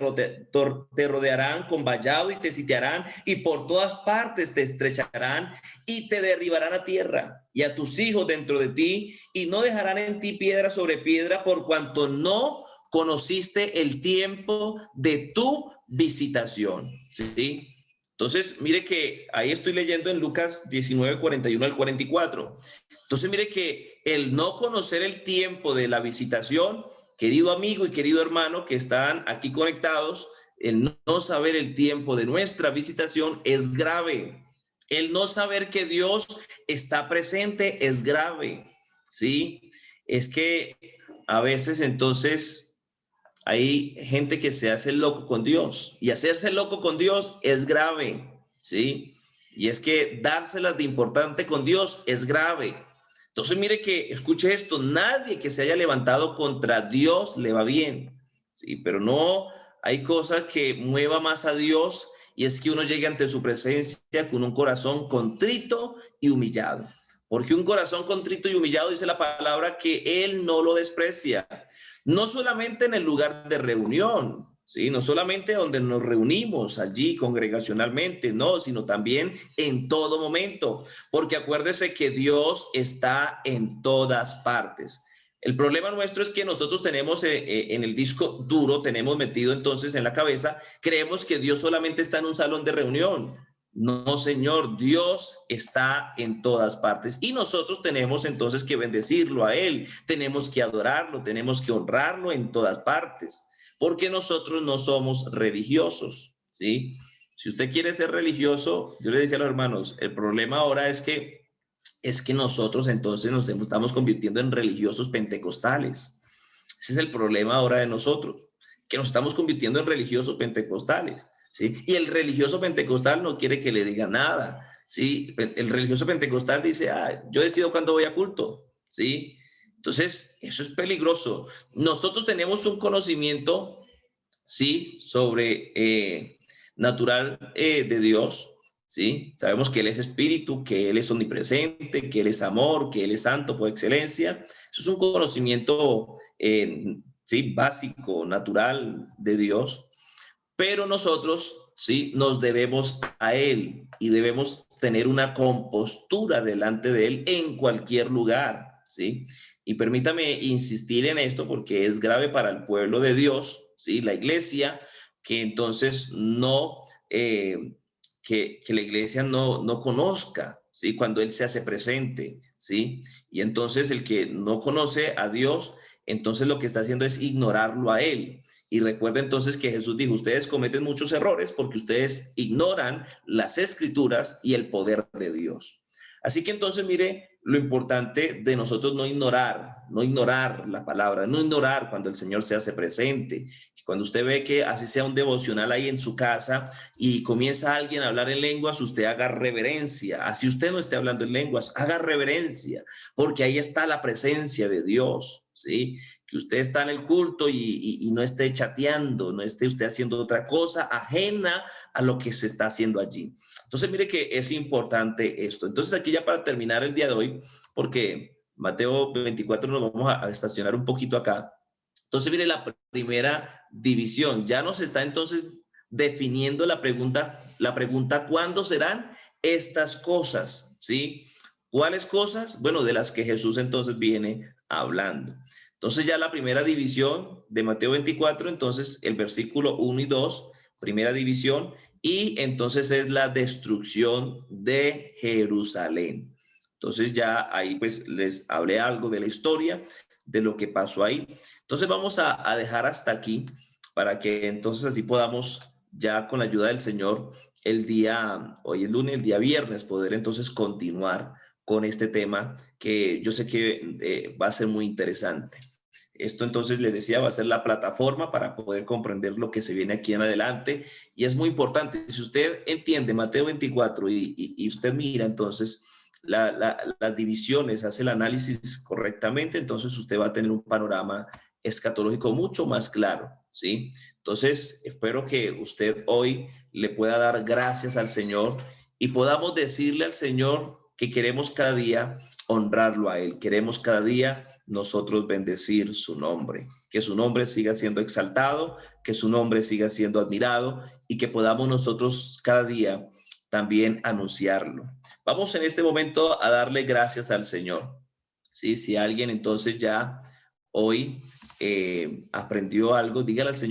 Speaker 1: rodearán con vallado y te sitiarán y por todas partes te estrecharán y te derribarán a tierra y a tus hijos dentro de ti y no dejarán en ti piedra sobre piedra por cuanto no conociste el tiempo de tu visitación, ¿sí? Entonces, mire que ahí estoy leyendo en Lucas 19:41 al 44. Entonces, mire que el no conocer el tiempo de la visitación, querido amigo y querido hermano que están aquí conectados, el no saber el tiempo de nuestra visitación es grave. El no saber que Dios está presente es grave, ¿sí? Es que a veces entonces hay gente que se hace loco con Dios y hacerse loco con Dios es grave, ¿sí? Y es que dárselas de importante con Dios es grave. Entonces, mire que, escuche esto, nadie que se haya levantado contra Dios le va bien, ¿sí? Pero no hay cosa que mueva más a Dios y es que uno llegue ante su presencia con un corazón contrito y humillado. Porque un corazón contrito y humillado dice la palabra que Él no lo desprecia. No solamente en el lugar de reunión, ¿sí? No solamente donde nos reunimos allí congregacionalmente, no, sino también en todo momento, porque acuérdese que Dios está en todas partes. El problema nuestro es que nosotros tenemos en el disco duro, tenemos metido entonces en la cabeza, creemos que Dios solamente está en un salón de reunión. No, Señor, Dios está en todas partes y nosotros tenemos entonces que bendecirlo a Él, tenemos que adorarlo, tenemos que honrarlo en todas partes, porque nosotros no somos religiosos, ¿sí? Si usted quiere ser religioso, yo le decía a los hermanos, el problema ahora es que nosotros entonces nos estamos convirtiendo en religiosos pentecostales. Ese es el problema ahora de nosotros, que nos estamos convirtiendo en religiosos pentecostales, ¿sí? Y el religioso pentecostal no quiere que le diga nada, ¿sí? El religioso pentecostal dice, yo decido cuándo voy a culto, ¿sí? Entonces, eso es peligroso. Nosotros tenemos un conocimiento ¿sí? Natural de Dios, ¿sí? Sabemos que Él es espíritu, que Él es omnipresente, que Él es amor, que Él es santo por excelencia. Eso es un conocimiento, sí, básico, natural de Dios. Pero nosotros, sí, nos debemos a Él y debemos tener una compostura delante de Él en cualquier lugar, ¿sí? Y permítame insistir en esto porque es grave para el pueblo de Dios, ¿sí? La iglesia, que entonces no, que la iglesia no conozca, ¿sí? Cuando Él se hace presente, ¿sí? Y entonces el que no conoce a Dios, entonces lo que está haciendo es ignorarlo a Él. Y recuerda entonces que Jesús dijo, ustedes cometen muchos errores porque ustedes ignoran las escrituras y el poder de Dios. Así que entonces mire lo importante de nosotros no ignorar la palabra, no ignorar cuando el Señor se hace presente. Cuando usted ve que así sea un devocional ahí en su casa y comienza alguien a hablar en lenguas, usted haga reverencia. Así usted no esté hablando en lenguas, haga reverencia, porque ahí está la presencia de Dios, ¿sí? Que usted está en el culto y no esté chateando, no esté usted haciendo otra cosa ajena a lo que se está haciendo allí. Entonces, mire que es importante esto. Entonces, aquí ya para terminar el día de hoy, porque Mateo 24 nos vamos a estacionar un poquito acá. Entonces, mire la primera división. Ya nos está entonces definiendo la pregunta, ¿cuándo serán estas cosas? ¿Sí? ¿Cuáles cosas? Bueno, de las que Jesús entonces viene hablando. Entonces ya la primera división de Mateo 24, entonces el versículo 1 y 2, primera división, y entonces es la destrucción de Jerusalén. Entonces ya ahí pues les hablé algo de la historia, de lo que pasó ahí. Entonces vamos a dejar hasta aquí para que entonces así podamos ya con la ayuda del Señor hoy es lunes, el día viernes, poder entonces continuar con este tema que yo sé que va a ser muy interesante. Esto entonces les decía va a ser la plataforma para poder comprender lo que se viene aquí en adelante y es muy importante. Si usted entiende Mateo 24 y usted mira entonces las divisiones, hace el análisis correctamente, entonces usted va a tener un panorama escatológico mucho más claro, ¿sí? Entonces, espero que usted hoy le pueda dar gracias al Señor y podamos decirle al Señor que queremos cada día honrarlo a Él, queremos cada día nosotros bendecir su nombre, que su nombre siga siendo exaltado, que su nombre siga siendo admirado y que podamos nosotros cada día también anunciarlo. Vamos en este momento a darle gracias al Señor. ¿Sí? Si alguien entonces ya hoy aprendió algo, dígale al Señor.